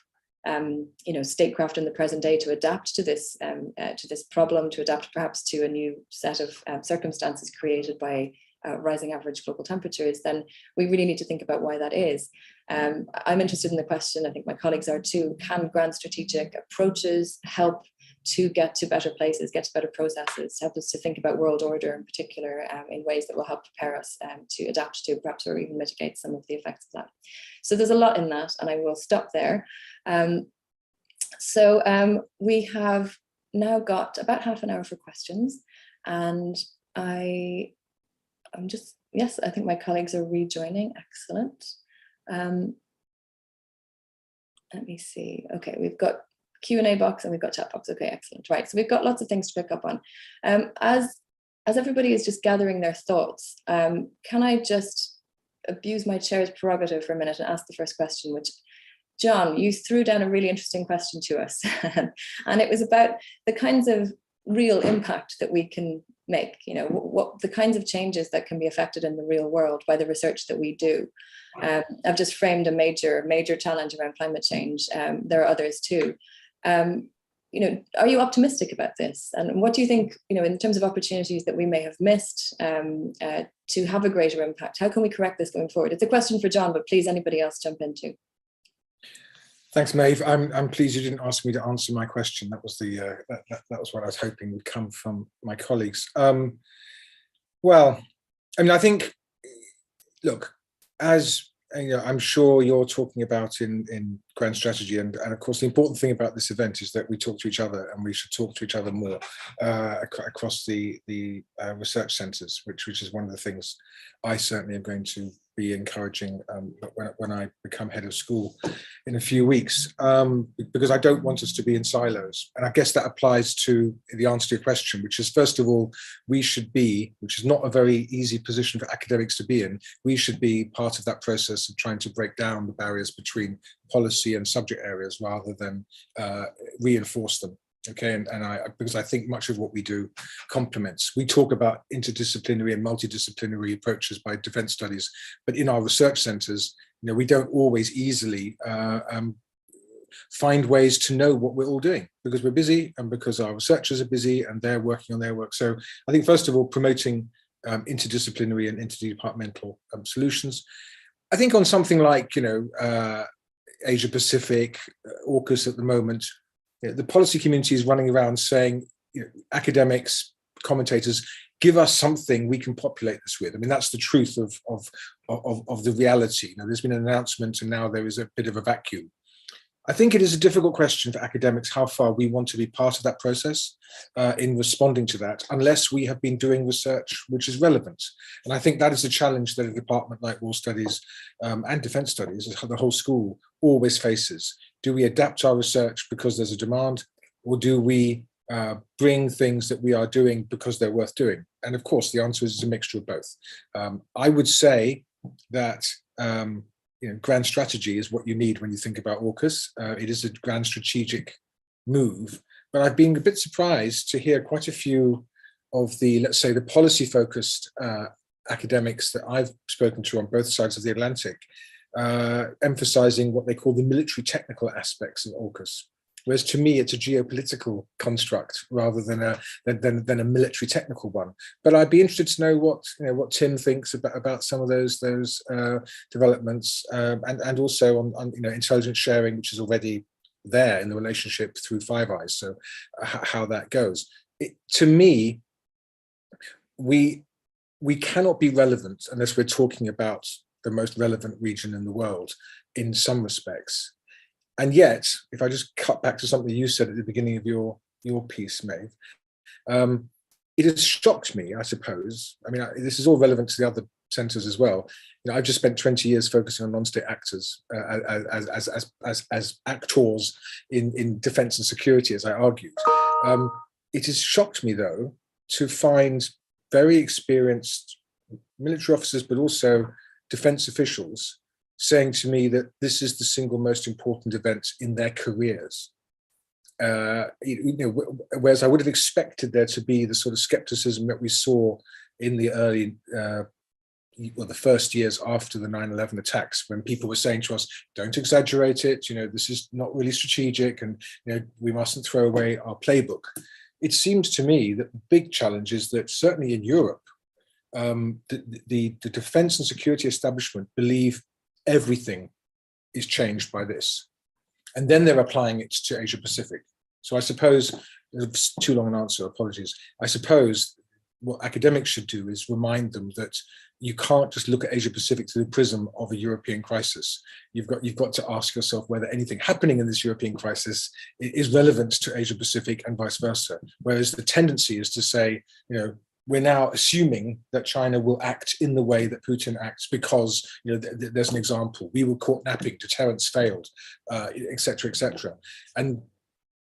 statecraft in the present day to adapt to this problem, to adapt perhaps to a new set of circumstances created by rising average global temperatures, then we really need to think about why that is. I'm interested in the question, I think my colleagues are too, can grand strategic approaches help to get to better places, get to better processes, help us to think about world order in particular in ways that will help prepare us to adapt to perhaps or even mitigate some of the effects of that. So there's a lot in that, and I will stop there. We have now got about half an hour for questions, and yes, I think my colleagues are rejoining. Excellent. Let me see. Okay, we've got Q&A box and we've got chat box. Okay, excellent. Right, so we've got lots of things to pick up on. As everybody is just gathering their thoughts, can I just abuse my chair's prerogative for a minute and ask the first question, which, John, you threw down a really interesting question to us, and it was about the kinds of real impact that we can make, what the kinds of changes that can be affected in the real world by the research that we do. I've just framed a major challenge around climate change. There are others too. Are you optimistic about this? And what do you think, in terms of opportunities that we may have missed to have a greater impact? How can we correct this going forward? It's a question for John, but please, anybody else jump in too. Thanks, Maeve. I'm pleased you didn't ask me to answer my question. That was that was what I was hoping would come from my colleagues. Well, I think, look, as I'm sure you're talking about in grand strategy, and of course the important thing about this event is that we talk to each other, and we should talk to each other more across the research centres, which is one of the things I certainly am going to be encouraging when I become head of school in a few weeks, because I don't want us to be in silos. And I guess that applies to the answer to your question, which is, first of all, we should be, which is not a very easy position for academics to be in, we should be part of that process of trying to break down the barriers between policy and subject areas rather than reinforce them. Okay, and because I think much of what we do complements. We talk about interdisciplinary and multidisciplinary approaches by defence studies, but in our research centres, we don't always easily find ways to know what we're all doing because we're busy and because our researchers are busy and they're working on their work. So I think, first of all, promoting interdisciplinary and interdepartmental solutions. I think on something like, Asia Pacific, AUKUS at the moment, the policy community is running around saying, academics, commentators, give us something we can populate this with. I mean, that's the truth of the reality. There's been an announcement and now there is a bit of a vacuum. I think it is a difficult question for academics how far we want to be part of that process in responding to that, unless we have been doing research which is relevant. And I think that is a challenge that a department like War Studies and Defence Studies, the whole school, always faces. Do we adapt our research because there's a demand, or do we bring things that we are doing because they're worth doing? And of course, the answer is a mixture of both. I would say that grand strategy is what you need when you think about AUKUS. It is a grand strategic move, but I've been a bit surprised to hear quite a few of the, let's say, the policy-focused academics that I've spoken to on both sides of the Atlantic, emphasizing what they call the military technical aspects of AUKUS. Whereas to me, it's a geopolitical construct rather than a military technical one. But I'd be interested to know what Tim thinks about some of those developments, and also on intelligence sharing, which is already there in the relationship through Five Eyes. So how that goes. To me, we cannot be relevant unless we're talking about the most relevant region in the world in some respects. And yet, if I just cut back to something you said at the beginning of your piece, Maeve, it has shocked me, I suppose. I mean, this is all relevant to the other centres as well. I've just spent 20 years focusing on non-state actors as actors in defence and security, as I argued. It has shocked me, though, to find very experienced military officers, but also defence officials, saying to me that this is the single most important event in their careers. Whereas I would have expected there to be the sort of skepticism that we saw in the early, the first years after the 9/11 attacks, when people were saying to us, don't exaggerate it, this is not really strategic, and we mustn't throw away our playbook. It seems to me that the big challenge is that certainly in Europe, the defence and security establishment believe everything is changed by this. And then they're applying it to Asia Pacific. So I suppose, it's too long an answer, apologies. I suppose what academics should do is remind them that you can't just look at Asia Pacific through the prism of a European crisis. You've got to ask yourself whether anything happening in this European crisis is relevant to Asia Pacific and vice versa. Whereas the tendency is to say, we're now assuming that China will act in the way that Putin acts because there's an example. We were caught napping, deterrence failed, et cetera, et cetera. And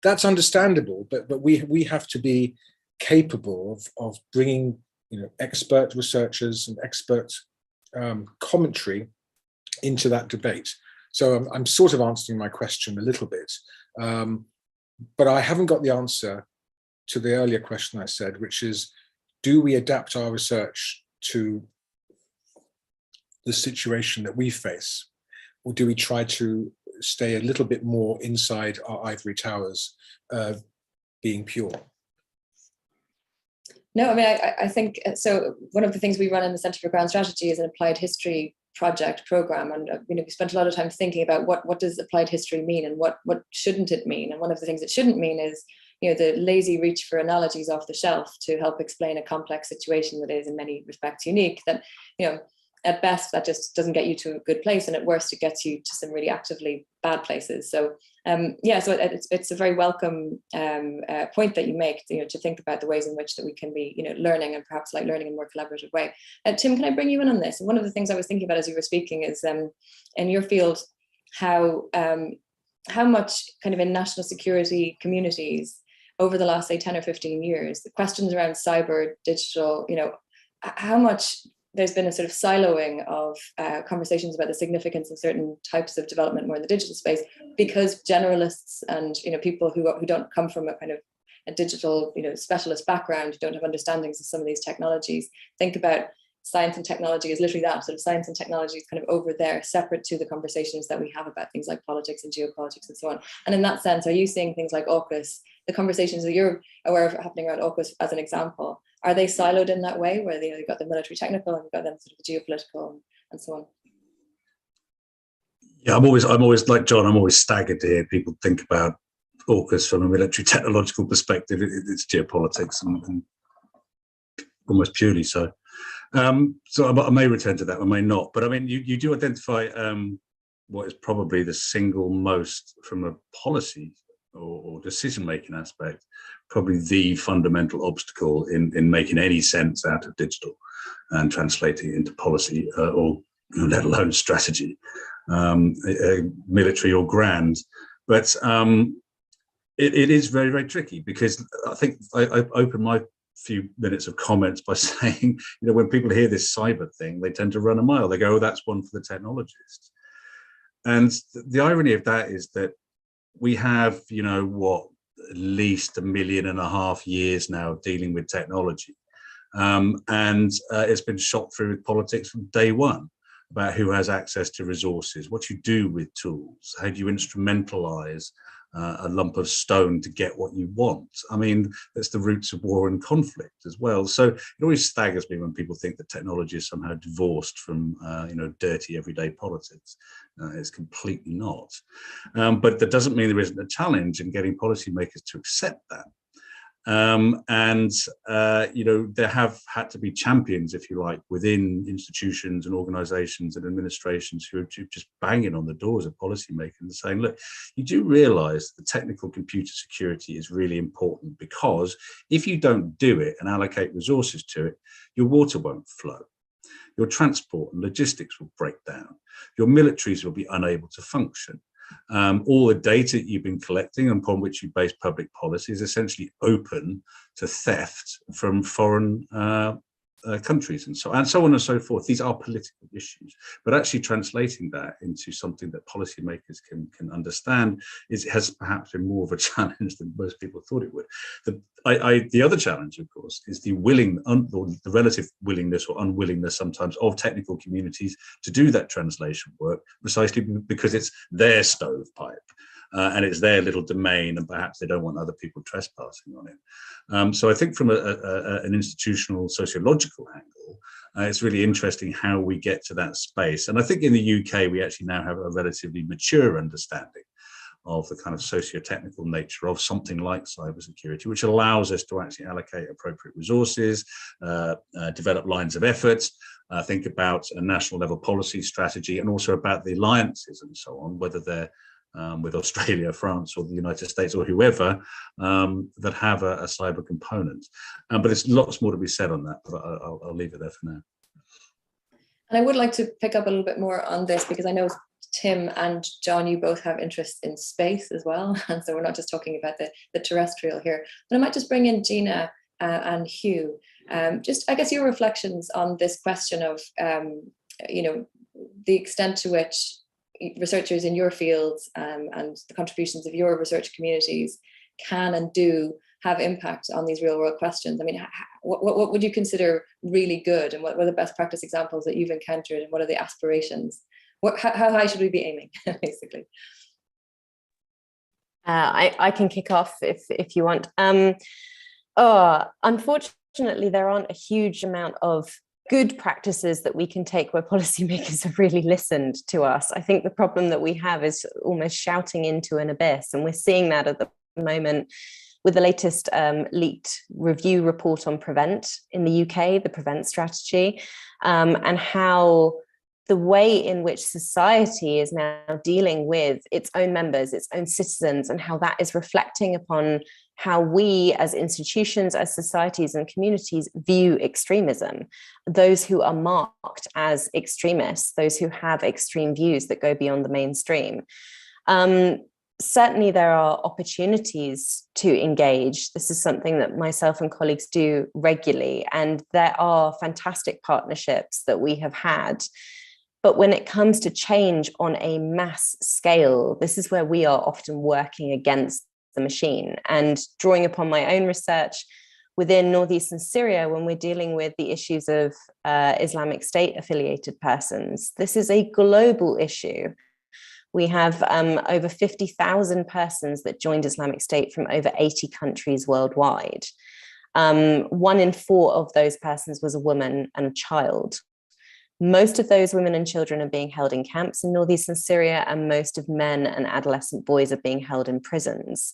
that's understandable, but we have to be capable of bringing expert researchers and expert commentary into that debate. So I'm sort of answering my question a little bit, but I haven't got the answer to the earlier question I said, which is, do we adapt our research to the situation that we face? Or do we try to stay a little bit more inside our ivory towers, being pure? No, I mean, I think, so one of the things we run in the Centre for Grand Strategy is an applied history program. And we spent a lot of time thinking about what does applied history mean and what shouldn't it mean? And one of the things it shouldn't mean is the lazy reach for analogies off the shelf to help explain a complex situation that is in many respects unique, that, at best, that just doesn't get you to a good place, and at worst, it gets you to some really actively bad places. So, so it's a very welcome point that you make, to think about the ways in which that we can be, learning, and perhaps learning in a more collaborative way. Tim, can I bring you in on this? And one of the things I was thinking about as you were speaking is, in your field, how much kind of in national security communities over the last, say, 10 or 15 years, the questions around cyber, digital, how much there's been a sort of siloing of conversations about the significance of certain types of development more in the digital space, because generalists and people who don't come from a kind of a digital specialist background, who don't have understandings of some of these technologies, think about science and technology as literally that sort of science and technology is kind of over there, separate to the conversations that we have about things like politics and geopolitics and so on. And in that sense, are you seeing things like AUKUS, the conversations that you're aware of happening around AUKUS as an example, are they siloed in that way, where you've got the military technical and you've got them sort of the geopolitical and so on? Yeah, I'm always like John, I'm always staggered to hear people think about AUKUS from a military technological perspective. It's geopolitics and almost purely so. So I may return to that, I may not. But I mean, you do identify what is probably the single most, from a policy or decision-making aspect, probably the fundamental obstacle in making any sense out of digital and translating it into policy or let alone strategy, military or grand. But it is very, very tricky, because I think I opened my few minutes of comments by saying, when people hear this cyber thing, they tend to run a mile. They go, oh, that's one for the technologists. And the irony of that is that we have, at least 1.5 million years now dealing with technology. And it's been shot through with politics from day one about who has access to resources, what you do with tools, how do you instrumentalize a lump of stone to get what you want. I mean, that's the roots of war and conflict as well. So it always staggers me when people think that technology is somehow divorced from, dirty everyday politics. It's completely not. But that doesn't mean there isn't a challenge in getting policymakers to accept that. There have had to be champions, if you like, within institutions and organizations and administrations who are just banging on the doors of policymakers and saying, look, you do realize that technical computer security is really important, because if you don't do it and allocate resources to it, your water won't flow. Your transport and logistics will break down. Your militaries will be unable to function. All the data you've been collecting and upon which you base public policy is essentially open to theft from foreign countries and so on and so forth. These are political issues, but actually translating that into something that policymakers can understand has perhaps been more of a challenge than most people thought it would. The other challenge, of course, is the relative willingness or unwillingness sometimes of technical communities to do that translation work, precisely because it's their stovepipe. And it's their little domain, and perhaps they don't want other people trespassing on it. So I think from an institutional sociological angle, it's really interesting how we get to that space. And I think in the UK, we actually now have a relatively mature understanding of the kind of socio-technical nature of something like cybersecurity, which allows us to actually allocate appropriate resources, develop lines of effort, think about a national level policy strategy, and also about the alliances and so on, whether they're with Australia, France, or the United States, or whoever, that have a cyber component. But there's lots more to be said on that, but I'll leave it there for now. And I would like to pick up a little bit more on this, because I know Tim and John, you both have interest in space as well. And so we're not just talking about the terrestrial here. But I might just bring in Gina and Hugh. Just, I guess, your reflections on this question of, the extent to which researchers in your fields and the contributions of your research communities can and do have impact on these real world questions. I mean, what would you consider really good, and what are the best practice examples that you've encountered, and what are the aspirations? How high should we be aiming, basically? I can kick off if you want. Unfortunately, there aren't a huge amount of good practices that we can take where policymakers have really listened to us. I think the problem that we have is almost shouting into an abyss, and we're seeing that at the moment with the latest leaked review report on Prevent in the UK, the Prevent strategy, and how the way in which society is now dealing with its own members, its own citizens, and how that is reflecting upon how we as institutions, as societies and communities view extremism, those who are marked as extremists, those who have extreme views that go beyond the mainstream. Certainly there are opportunities to engage. This is something that myself and colleagues do regularly, and there are fantastic partnerships that we have had. But when it comes to change on a mass scale, this is where we are often working against the machine. And drawing upon my own research within northeastern Syria, when we're dealing with the issues of Islamic State affiliated persons, this is a global issue. We have over 50,000 persons that joined Islamic State from over 80 countries worldwide. 1 in 4 of those persons was a woman and a child. Most of those women and children are being held in camps in northeastern Syria, and most of men and adolescent boys are being held in prisons.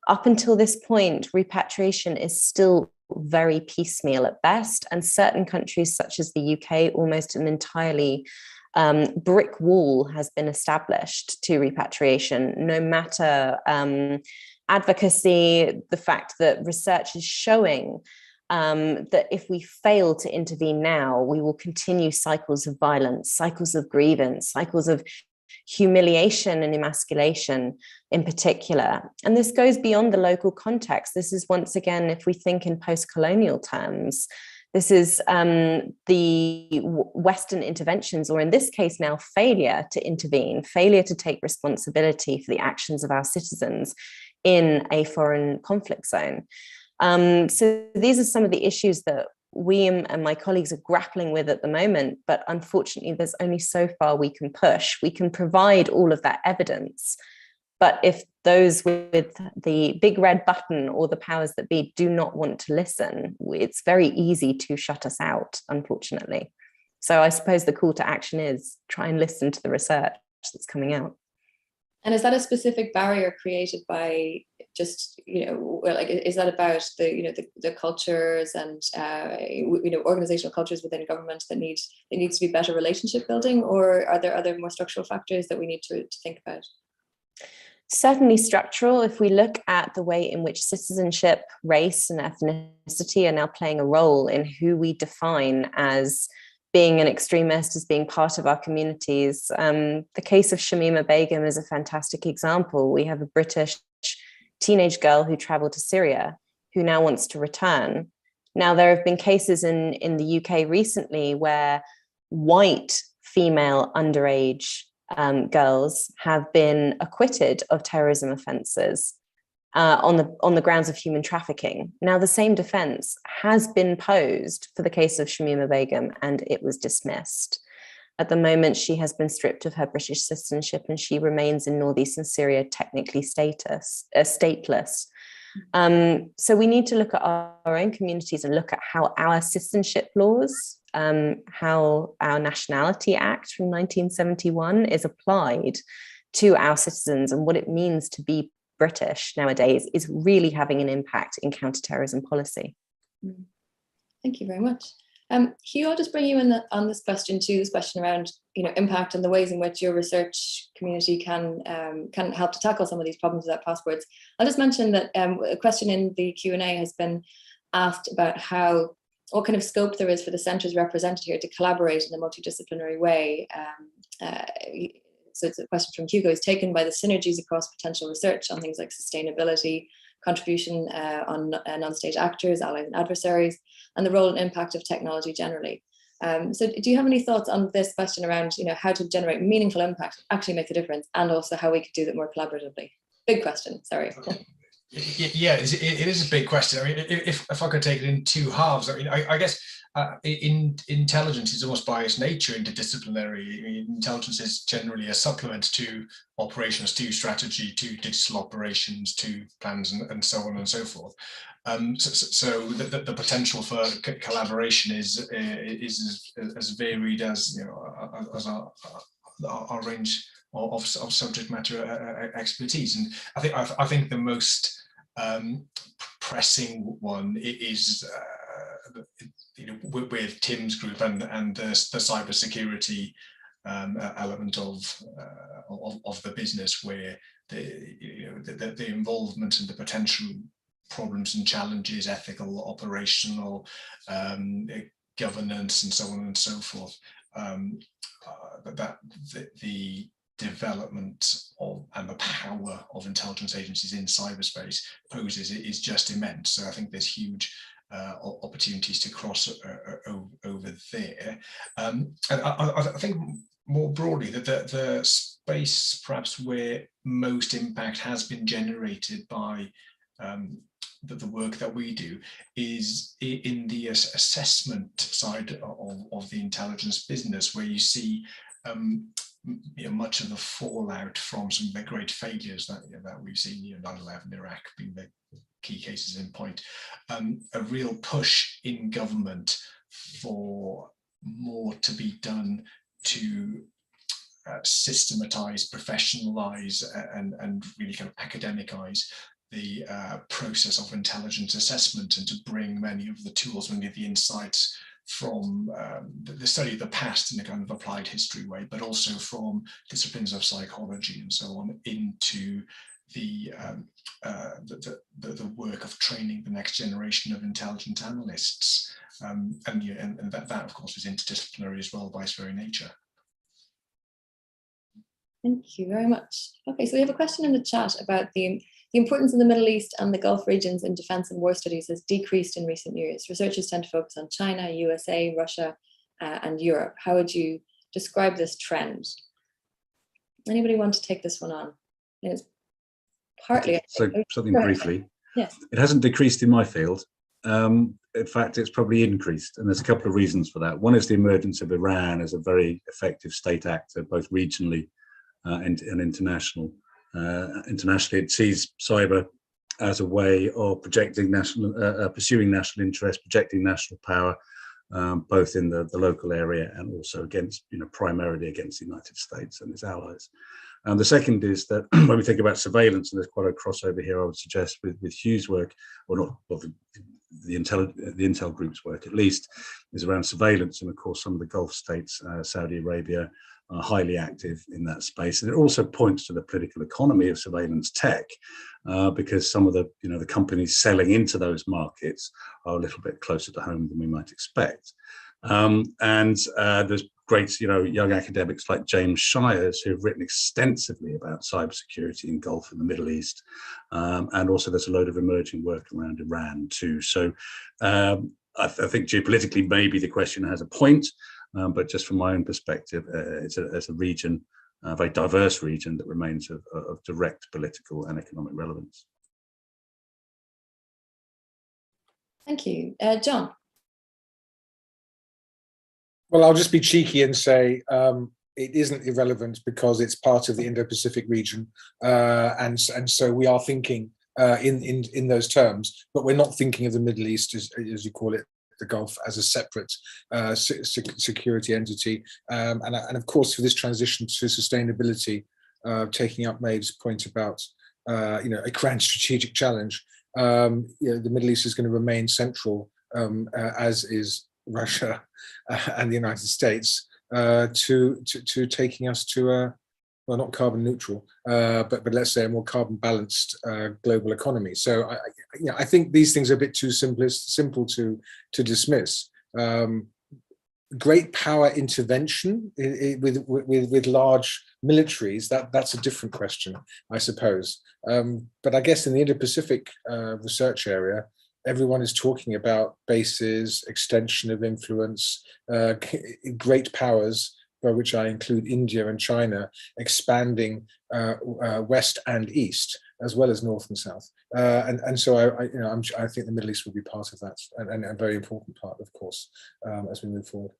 Up until this point, repatriation is still very piecemeal at best, and certain countries such as the UK, almost an entirely brick wall has been established to repatriation, no matter advocacy, the fact that research is showing that if we fail to intervene now, we will continue cycles of violence, cycles of grievance, cycles of humiliation and emasculation in particular. And this goes beyond the local context. This is, once again, if we think in post-colonial terms, this is the Western interventions, or in this case now, failure to intervene, failure to take responsibility for the actions of our citizens in a foreign conflict zone. So these are some of the issues that we and my colleagues are grappling with at the moment, but unfortunately there's only so far we can push. We can provide all of that evidence, But if those with the big red button or the powers that be do not want to listen, it's very easy to shut us out, unfortunately. So I suppose the call to action is try and listen to the research that's coming out. And is that a specific barrier created by just, like, is that about the cultures and, organizational cultures within government that needs to be better relationship building, or are there other more structural factors that we need to think about? Certainly structural. If we look at the way in which citizenship, race, and ethnicity are now playing a role in who we define as being an extremist, as being part of our communities. The case of Shamima Begum is a fantastic example. We have a British teenage girl who traveled to Syria who now wants to return. Now, there have been cases in the UK recently where white female underage girls have been acquitted of terrorism offences on the grounds of human trafficking. Now, the same defence has been posed for the case of Shamima Begum, and it was dismissed. At the moment, she has been stripped of her British citizenship, and she remains in northeastern Syria technically stateless. So we need to look at our own communities and look at how our citizenship laws, how our Nationality Act from 1971 is applied to our citizens, and what it means to be British nowadays is really having an impact in counterterrorism policy. Thank you very much. Hugh, I'll just bring you in on this question too, this question around impact and the ways in which your research community can help to tackle some of these problems without passports. I'll just mention that a question in the Q&A has been asked about what kind of scope there is for the centres represented here to collaborate in a multidisciplinary way. So it's a question from Hugo, is taken by the synergies across potential research on things like sustainability, contribution on non-state actors, allies and adversaries, and the role and impact of technology generally. So do you have any thoughts on this question around how to generate meaningful impact, actually make a difference, and also how we could do that more collaboratively? Big question, sorry. Yeah, it is a big question. I mean, if I could take it in two halves, I mean, I guess intelligence is almost by its nature interdisciplinary. I mean, intelligence is generally a supplement to operations, to strategy, to digital operations, to plans, and so on and so forth. So the potential for collaboration is as varied as as our range of subject matter expertise. And I think the most pressing one is with Tim's group and the cybersecurity element of the business, where the involvement and the potential problems and challenges, ethical, operational, governance, and so on and so forth, the development of and the power of intelligence agencies in cyberspace poses is just immense. So I think there's huge opportunities to cross over there. And I think more broadly that the space perhaps where most impact has been generated by the work that we do is in the assessment side of the intelligence business, where you see much of the fallout from some of the great failures that we've seen, 9/11, Iraq being the key cases in point, a real push in government for more to be done to systematize, professionalize, and really kind of academicize the process of intelligence assessment, and to bring many of the tools, many of the insights from the study of the past in a kind of applied history way, but also from disciplines of psychology and so on, into the work of training the next generation of intelligence analysts, and that of course is interdisciplinary as well by its very nature. Thank you very much. Okay, so we have a question in the chat about the importance of the Middle East and the Gulf regions in defense and war studies has decreased in recent years. Researchers tend to focus on China, USA, Russia, and Europe. How would you describe this trend? Anybody want to take this one on? And it's partly... So something briefly. Yes. It hasn't decreased in my field. In fact, it's probably increased, and there's a couple of reasons for that. One is the emergence of Iran as a very effective state actor, both regionally and international. internationally, it sees cyber as a way of projecting pursuing national interest, projecting national power, both in the local area and also against, primarily against the United States and its allies. And the second is that when we think about surveillance, and there's quite a crossover here, I would suggest with Hugh's work, or not, well, the Intel Group's work at least, is around surveillance. And of course, some of the Gulf states, Saudi Arabia, are highly active in that space. And it also points to the political economy of surveillance tech, because some of the, the companies selling into those markets are a little bit closer to home than we might expect. There's great, young academics like James Shires who've written extensively about cybersecurity in Gulf and the Middle East. And also there's a load of emerging work around Iran too. So I think geopolitically, maybe the question has a point, but just from my own perspective, it's a region, a very diverse region that remains of direct political and economic relevance. Thank you. John? Well, I'll just be cheeky and say it isn't irrelevant because it's part of the Indo-Pacific region, and so we are thinking in those terms, but we're not thinking of the Middle East, as you call it, the Gulf, as a separate security entity. And of course, for this transition to sustainability, taking up Maeve's point about a grand strategic challenge, the Middle East is going to remain central, as is Russia and the United States, to taking us to a, well, not carbon neutral, but let's say a more carbon balanced global economy. So I think these things are a bit too simple to dismiss. Great power intervention with large militaries, that's a different question, I suppose. But I guess in the Indo-Pacific research area, everyone is talking about bases, extension of influence, great powers, by which I include India and China, expanding west and east, as well as north and south. And so I think the Middle East will be part of that, and a very important part, of course, as we move forward.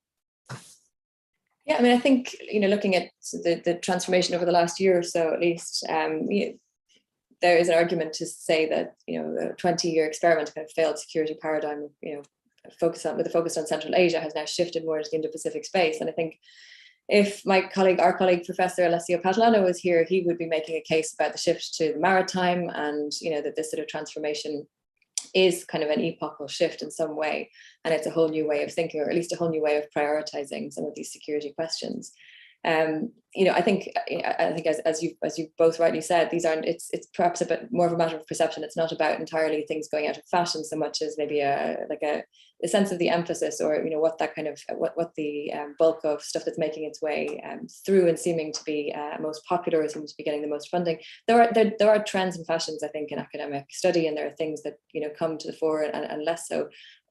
Yeah, I mean, I think, looking at the transformation over the last year or so, at least, there is an argument to say that, the 20-year experiment kind of failed security paradigm, with a focus on Central Asia, has now shifted more into the Indo-Pacific space. And I think if our colleague, Professor Alessio Patalano was here, he would be making a case about the shift to the maritime, and, that this sort of transformation is kind of an epochal shift in some way. And it's a whole new way of thinking, or at least a whole new way of prioritizing some of these security questions. I think as you both rightly said, these aren't. It's perhaps a bit more of a matter of perception. It's not about entirely things going out of fashion so much as maybe a sense of the emphasis, or what that kind of what the bulk of stuff that's making its way through and seeming to be most popular, or seems to be getting the most funding. There are trends and fashions, I think, in academic study, and there are things that come to the fore and less so,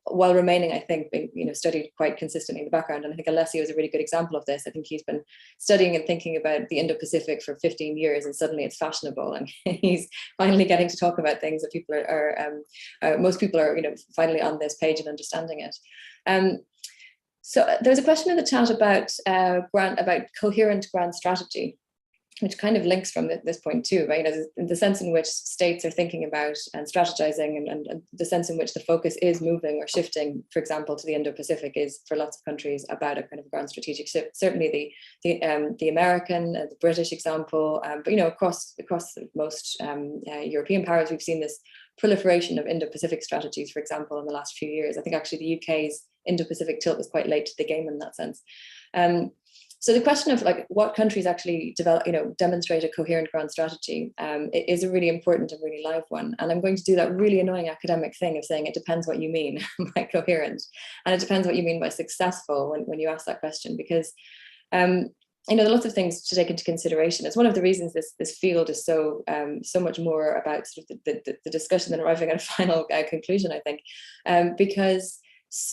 while remaining, I think, being studied quite consistently in the background. And I think Alessio is a really good example of this. I think he's been studying and thinking about the Indo-Pacific for 15 years, and suddenly it's fashionable, and he's finally getting to talk about things that people most people are finally on this page and understanding it. So there's a question in the chat about coherent grand strategy, which kind of links from this point too, right? The sense in which states are thinking about and strategizing, and the sense in which the focus is moving or shifting, for example, to the Indo-Pacific, is for lots of countries about a kind of grand strategic shift. Certainly the American, the British example, but across most European powers, we've seen this proliferation of Indo-Pacific strategies, for example, in the last few years. I think actually the UK's Indo-Pacific tilt was quite late to the game in that sense. So the question of what countries actually demonstrate a coherent grand strategy is a really important and really live one. And I'm going to do that really annoying academic thing of saying it depends what you mean by coherent, and it depends what you mean by successful when you ask that question, because there are lots of things to take into consideration. It's one of the reasons this field is so much more about sort of the discussion than arriving at a final conclusion, I think, because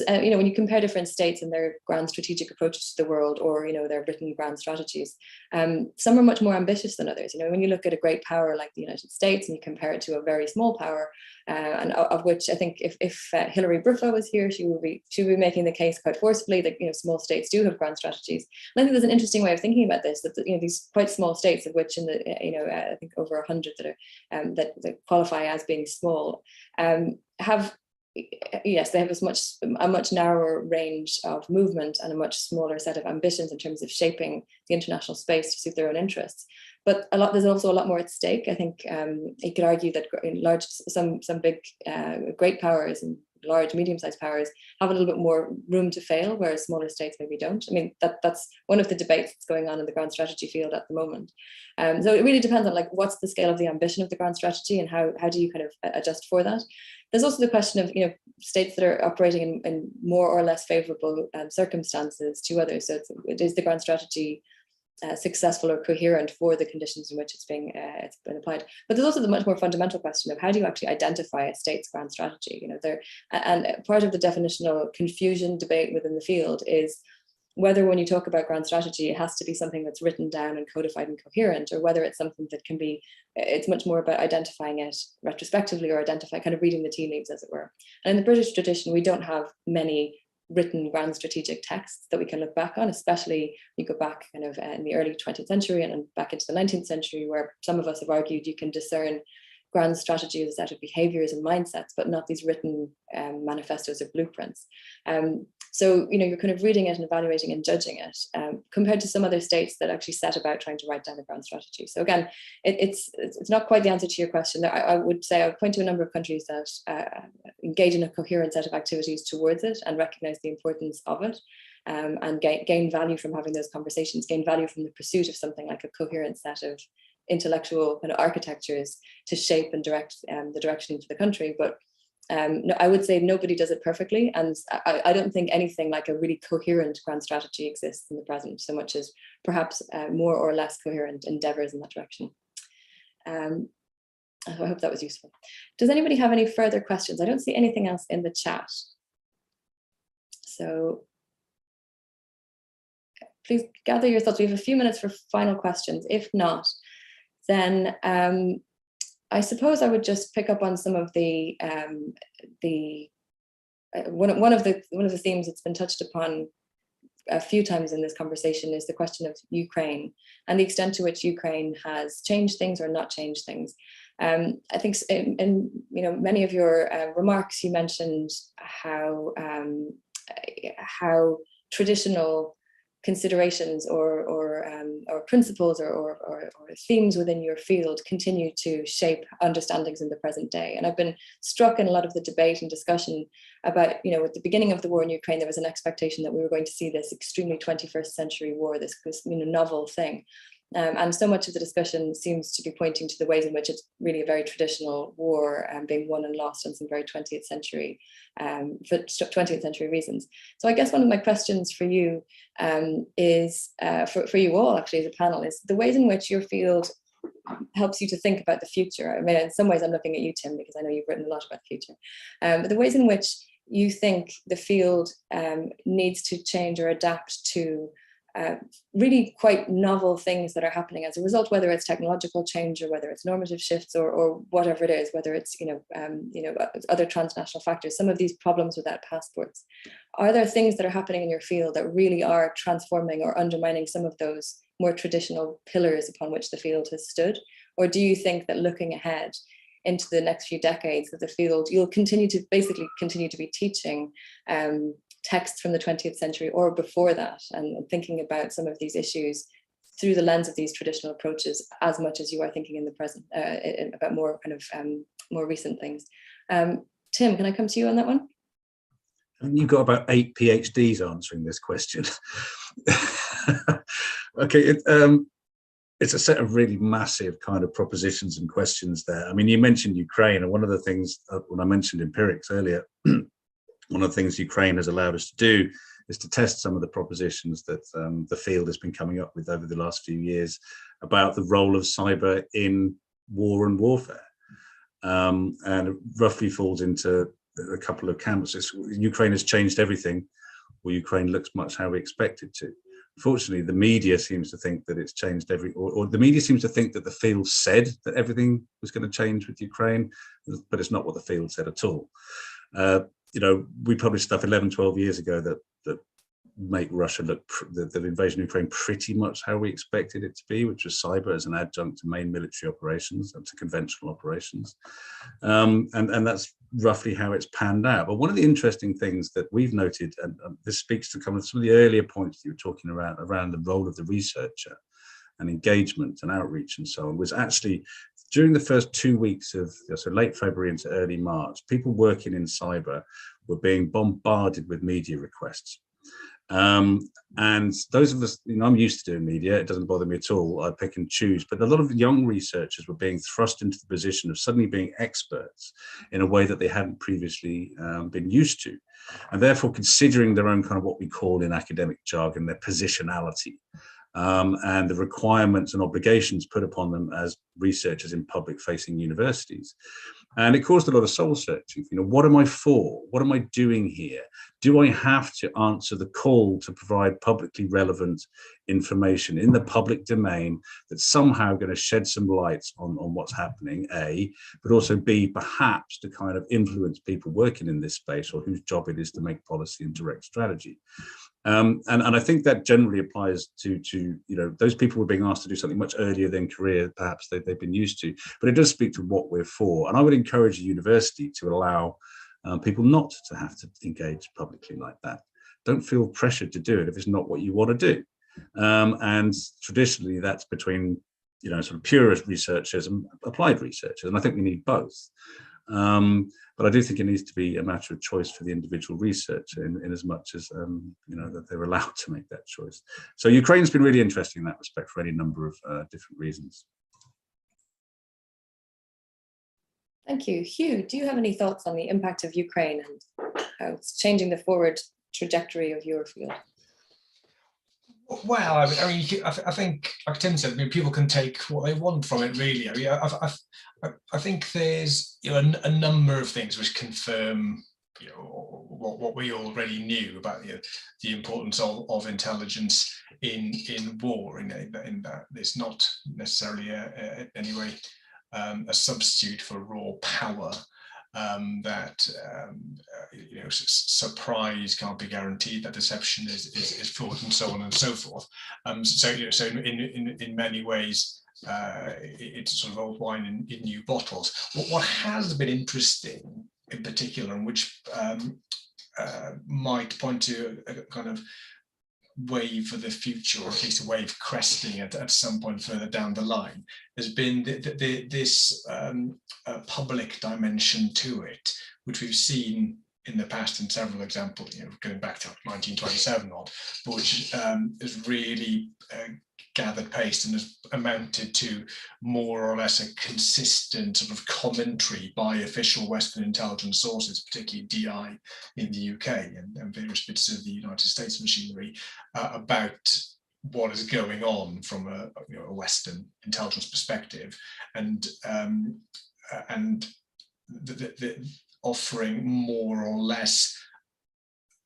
when you compare different states and their grand strategic approaches to the world, or their written grand strategies, some are much more ambitious than others. When you look at a great power like the United States and you compare it to a very small power, and of which I think if Hilary Bruffa was here, she would be making the case quite forcefully that small states do have grand strategies. And I think there's an interesting way of thinking about this, that these quite small states, of which in the I think over 100 that are that qualify as being small, have. Yes, they have a much narrower range of movement and a much smaller set of ambitions in terms of shaping the international space to suit their own interests. But there's also a lot more at stake. I think you could argue that some big great powers and large, medium-sized powers have a little bit more room to fail, whereas smaller states maybe don't. I mean, that's one of the debates that's going on in the grand strategy field at the moment. So it really depends on what's the scale of the ambition of the grand strategy, and how do you kind of adjust for that. There's also the question of states that are operating in more or less favorable circumstances to others. So is the grand strategy successful or coherent for the conditions in which it's been applied? But there's also the much more fundamental question of how do you actually identify a state's grand strategy? And part of the definitional confusion debate within the field is whether when you talk about grand strategy, it has to be something that's written down and codified and coherent, or whether it's something that can be, it's much more about identifying it retrospectively, or kind of reading the tea leaves, as it were. And in the British tradition, we don't have many written grand strategic texts that we can look back on, especially you go back kind of in the early 20th century and back into the 19th century, where some of us have argued you can discern grand strategy as a set of behaviors and mindsets, but not these written manifestos or blueprints. So you're kind of reading it and evaluating and judging it, compared to some other states that actually set about trying to write down a grand strategy. So again, it's not quite the answer to your question. I would say I would point to a number of countries that engage in a coherent set of activities towards it and recognize the importance of it, and gain value from having those conversations, gain value from the pursuit of something like a coherent set of intellectual kind of architectures to shape and direct the direction of the country. But no, I would say nobody does it perfectly, and I don't think anything like a really coherent grand strategy exists in the present, so much as perhaps more or less coherent endeavors in that direction. I hope that was useful. Does anybody have any further questions? I don't see anything else in the chat, so please gather your thoughts. We have a few minutes for final questions. If not, then I suppose I would just pick up on some of the one of the themes that's been touched upon a few times in this conversation is the question of Ukraine and the extent to which Ukraine has changed things or not changed things. I think in many of your remarks you mentioned how traditional considerations or principles or themes within your field continue to shape understandings in the present day. And I've been struck in a lot of the debate and discussion about, at the beginning of the war in Ukraine, there was an expectation that we were going to see this extremely 21st century war, this novel thing. And so much of the discussion seems to be pointing to the ways in which it's really a very traditional war, being won and lost on some very 20th century for 20th century reasons. So I guess one of my questions for you is, for you all actually as a panel, is the ways in which your field helps you to think about the future. I mean, in some ways I'm looking at you, Tim, because I know you've written a lot about the future, but the ways in which you think the field needs to change or adapt to really quite novel things that are happening as a result, whether it's technological change or whether it's normative shifts or whatever it is, whether it's other transnational factors, some of these problems without passports. Are there things that are happening in your field that really are transforming or undermining some of those more traditional pillars upon which the field has stood? Or do you think that looking ahead into the next few decades that the field, you'll continue to be teaching texts from the 20th century or before that, and thinking about some of these issues through the lens of these traditional approaches as much as you are thinking in the present about more kind of more recent things? Tim, can I come to you on that one? You've got about 8 PhDs answering this question. Okay, it's a set of really massive kind of propositions and questions there. I mean, you mentioned Ukraine, and one of the things when I mentioned empirics earlier, one of the things Ukraine has allowed us to do is to test some of the propositions that the field has been coming up with over the last few years about the role of cyber in war and warfare. And it roughly falls into a couple of camps. Ukraine has changed everything, or Ukraine looks much how we expect it to. Unfortunately, the media seems to think that it's changed or the media seems to think that the field said that everything was going to change with Ukraine, but it's not what the field said at all. We published stuff 11, 12 years ago that make Russia look, the invasion of Ukraine, pretty much how we expected it to be, which was cyber as an adjunct to main military operations and to conventional operations. And that's roughly how it's panned out. But one of the interesting things that we've noted, and this speaks to some of the earlier points that you were talking around the role of the researcher and engagement and outreach and so on, was actually during the first 2 weeks of, so late February into early March, people working in cyber were being bombarded with media requests. And those of us, I'm used to doing media, it doesn't bother me at all, I pick and choose, but a lot of young researchers were being thrust into the position of suddenly being experts in a way that they hadn't previously been used to, and therefore considering their own kind of what we call in academic jargon their positionality, and the requirements and obligations put upon them as researchers in public-facing universities. And it caused a lot of soul searching. What am I for? What am I doing here? Do I have to answer the call to provide publicly relevant information in the public domain that's somehow going to shed some light on what's happening, A, but also B, perhaps to kind of influence people working in this space or whose job it is to make policy and direct strategy? And I think that generally applies to those people were being asked to do something much earlier than career perhaps they've been used to, but it does speak to what we're for. And I would encourage a university to allow people not to have to engage publicly like that. Don't feel pressured to do it if it's not what you want to do. And traditionally that's between sort of pure researchers and applied researchers, and I think we need both. But I do think it needs to be a matter of choice for the individual researcher in as much as that they're allowed to make that choice. So Ukraine's been really interesting in that respect for any number of different reasons. Thank you. Hugh, do you have any thoughts on the impact of Ukraine and how it's changing the forward trajectory of your field? Well, I think, like Tim said, people can take what they want from it, really. I think there's a number of things which confirm what we already knew about the importance of intelligence in war, in that it's not necessarily anyway a substitute for raw power. That surprise can't be guaranteed, that deception is fraught, and so on and so forth. So in many ways, it's sort of old wine in new bottles. What has been interesting, in particular, and which might point to a kind of wave for the future, or at least a wave cresting at some point further down the line, has been this public dimension to it, which we've seen in the past in several examples, going back to 1927 odd, but which has really gathered pace and has amounted to more or less a consistent sort of commentary by official Western intelligence sources, particularly DI in the UK and various bits of the United States machinery, about what is going on from a Western intelligence perspective, and offering more or less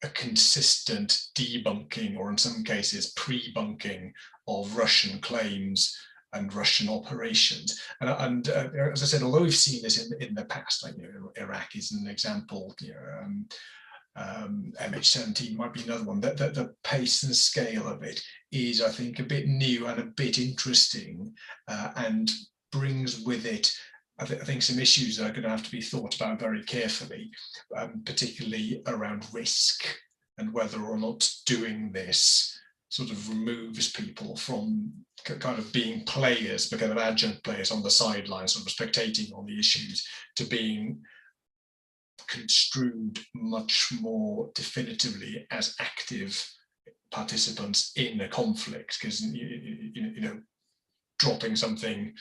a consistent debunking, or in some cases pre-bunking, of Russian claims and Russian operations. And as I said, although we've seen this in the past, like Iraq is an example, MH17 might be another one, that the pace and scale of it is, I think, a bit new and a bit interesting, and brings with it, I think, some issues that are going to have to be thought about very carefully, particularly around risk, and whether or not doing this sort of removes people from kind of being players, but kind of adjunct players on the sidelines, sort of spectating on the issues, to being construed much more definitively as active participants in a conflict. Because dropping something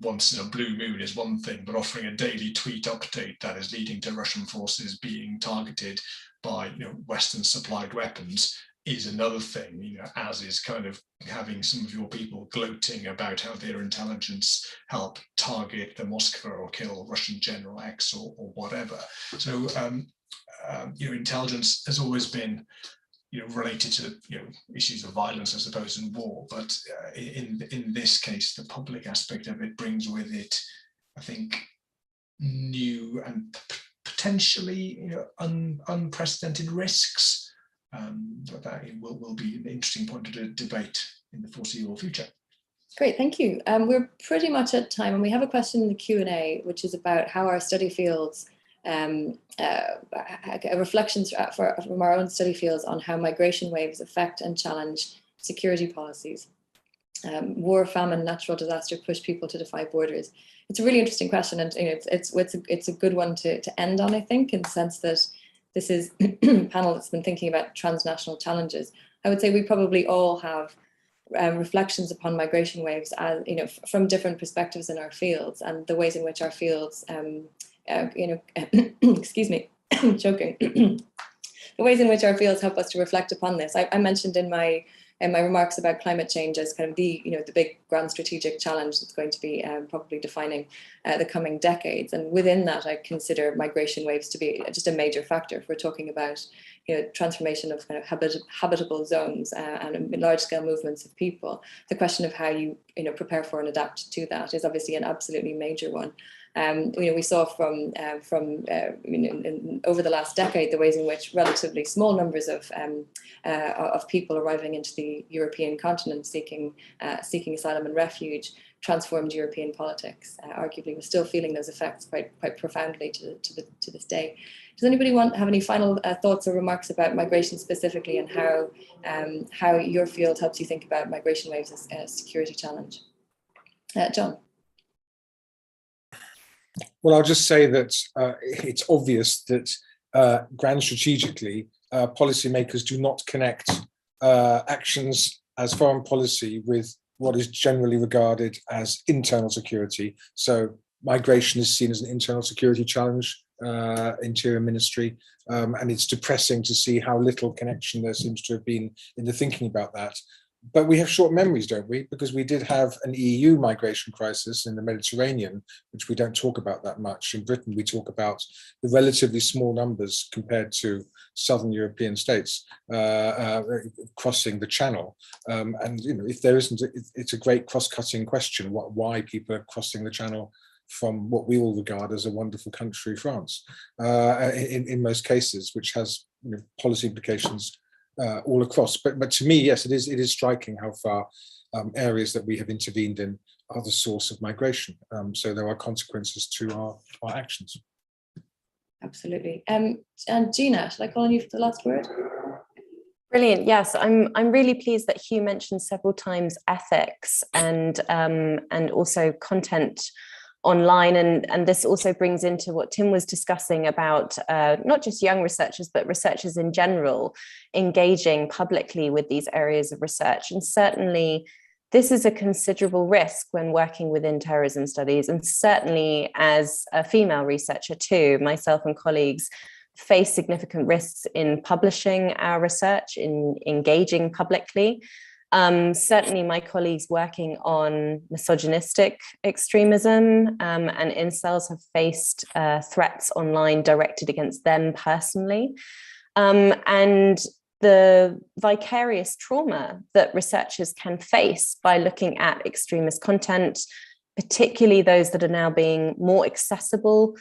once in a blue moon is one thing, but offering a daily tweet update that is leading to Russian forces being targeted by Western supplied weapons is another thing, you know, as is kind of having some of your people gloating about how their intelligence help target the Moscow or kill Russian General X or whatever. So, you know, intelligence has always been, you know, related to, you know, issues of violence, I suppose, and war. But in this case, the public aspect of it brings with it, I think, new and potentially, you know, unprecedented risks. That will be an interesting point of debate in the foreseeable future. Great, thank you. We're pretty much at time, and we have a question in the Q&A, which is about how our study fields, reflections from our own study fields on how migration waves affect and challenge security policies. War, famine, natural disaster push people to defy borders. It's a really interesting question, and you know, it's a good one to end on, I think, in the sense that this is a panel that's been thinking about transnational challenges. I would say we probably all have reflections upon migration waves, as you know, from different perspectives in our fields, and the ways in which our fields, you know, excuse me, I'm choking. The ways in which our fields help us to reflect upon this. I mentioned in my remarks about climate change as kind of the, you know, the big grand strategic challenge that's going to be probably defining the coming decades. And within that, I consider migration waves to be just a major factor. If we're talking about, you know, transformation of kind of habitable zones and large scale movements of people, the question of how you know, prepare for and adapt to that is obviously an absolutely major one. You know, we saw from over the last decade the ways in which relatively small numbers of people arriving into the European continent seeking asylum and refuge transformed European politics. Arguably, we're still feeling those effects quite profoundly to this day. Does anybody have any final thoughts or remarks about migration specifically, and how your field helps you think about migration waves as a security challenge? John. Well, I'll just say that it's obvious that grand strategically, policymakers do not connect actions as foreign policy with what is generally regarded as internal security. So migration is seen as an internal security challenge, Interior Ministry, and it's depressing to see how little connection there seems to have been in the thinking about that. But we have short memories, don't we? Because we did have an EU migration crisis in the Mediterranean, which we don't talk about that much. In Britain, we talk about the relatively small numbers compared to southern European states crossing the Channel. And you know, if there isn't, it's a great cross-cutting question: why people are crossing the Channel from what we all regard as a wonderful country, France, in most cases, which has, you know, policy implications all across. But to me, yes, it is striking how far areas that we have intervened in are the source of migration. So there are consequences to our actions. Absolutely. And Gina, should I call on you for the last word? Brilliant. Yes, I'm really pleased that Hugh mentioned several times ethics and also content online, and this also brings into what Tim was discussing about not just young researchers, but researchers in general engaging publicly with these areas of research. And certainly this is a considerable risk when working within terrorism studies, and certainly as a female researcher too, myself and colleagues face significant risks in publishing our research, in engaging publicly. Certainly my colleagues working on misogynistic extremism and incels have faced threats online directed against them personally. And the vicarious trauma that researchers can face by looking at extremist content, particularly those that are now being more accessible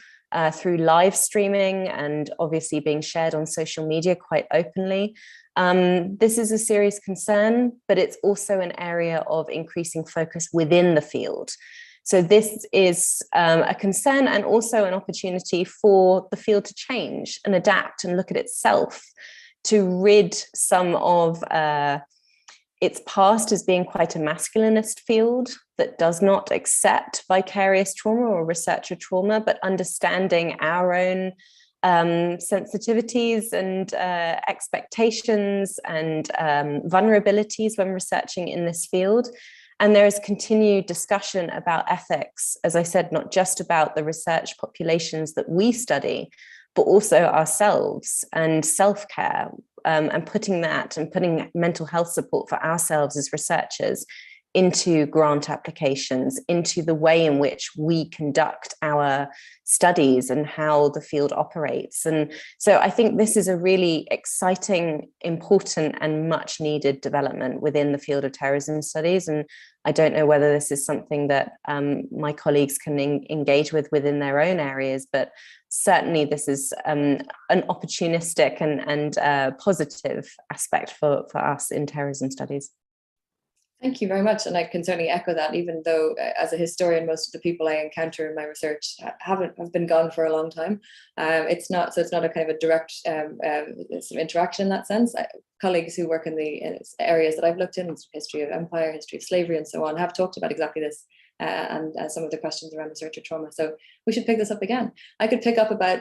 through live streaming and obviously being shared on social media quite openly. This is a serious concern, but it's also an area of increasing focus within the field. So this is a concern and also an opportunity for the field to change and adapt and look at itself, to rid some of its past as being quite a masculinist field that does not accept vicarious trauma or researcher trauma, but understanding our own sensitivities and expectations and vulnerabilities when researching in this field. And there is continued discussion about ethics, as I said, not just about the research populations that we study, but also ourselves and self-care. and putting mental health support for ourselves as researchers into grant applications, into the way in which we conduct our studies and how the field operates. And so I think this is a really exciting, important, and much needed development within the field of terrorism studies. And I don't know whether this is something that my colleagues can engage with within their own areas, but certainly this is an opportunistic and positive aspect for us in terrorism studies. Thank you very much. And I can certainly echo that, even though as a historian, most of the people I encounter in my research have been gone for a long time. It's not a kind of a direct sort of interaction in that sense. Colleagues who work in the areas that I've looked in, history of empire, history of slavery, and so on, have talked about exactly this and some of the questions around researcher trauma. So we should pick this up again. I could pick up about,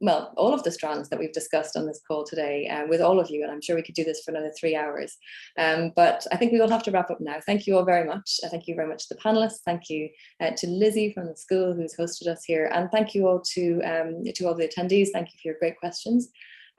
well, all of the strands that we've discussed on this call today with all of you, and I'm sure we could do this for another 3 hours. But I think we will have to wrap up now. Thank you all very much. Thank you very much to the panelists. Thank you to Lizzie from the school who's hosted us here, and thank you all to all the attendees. Thank you for your great questions.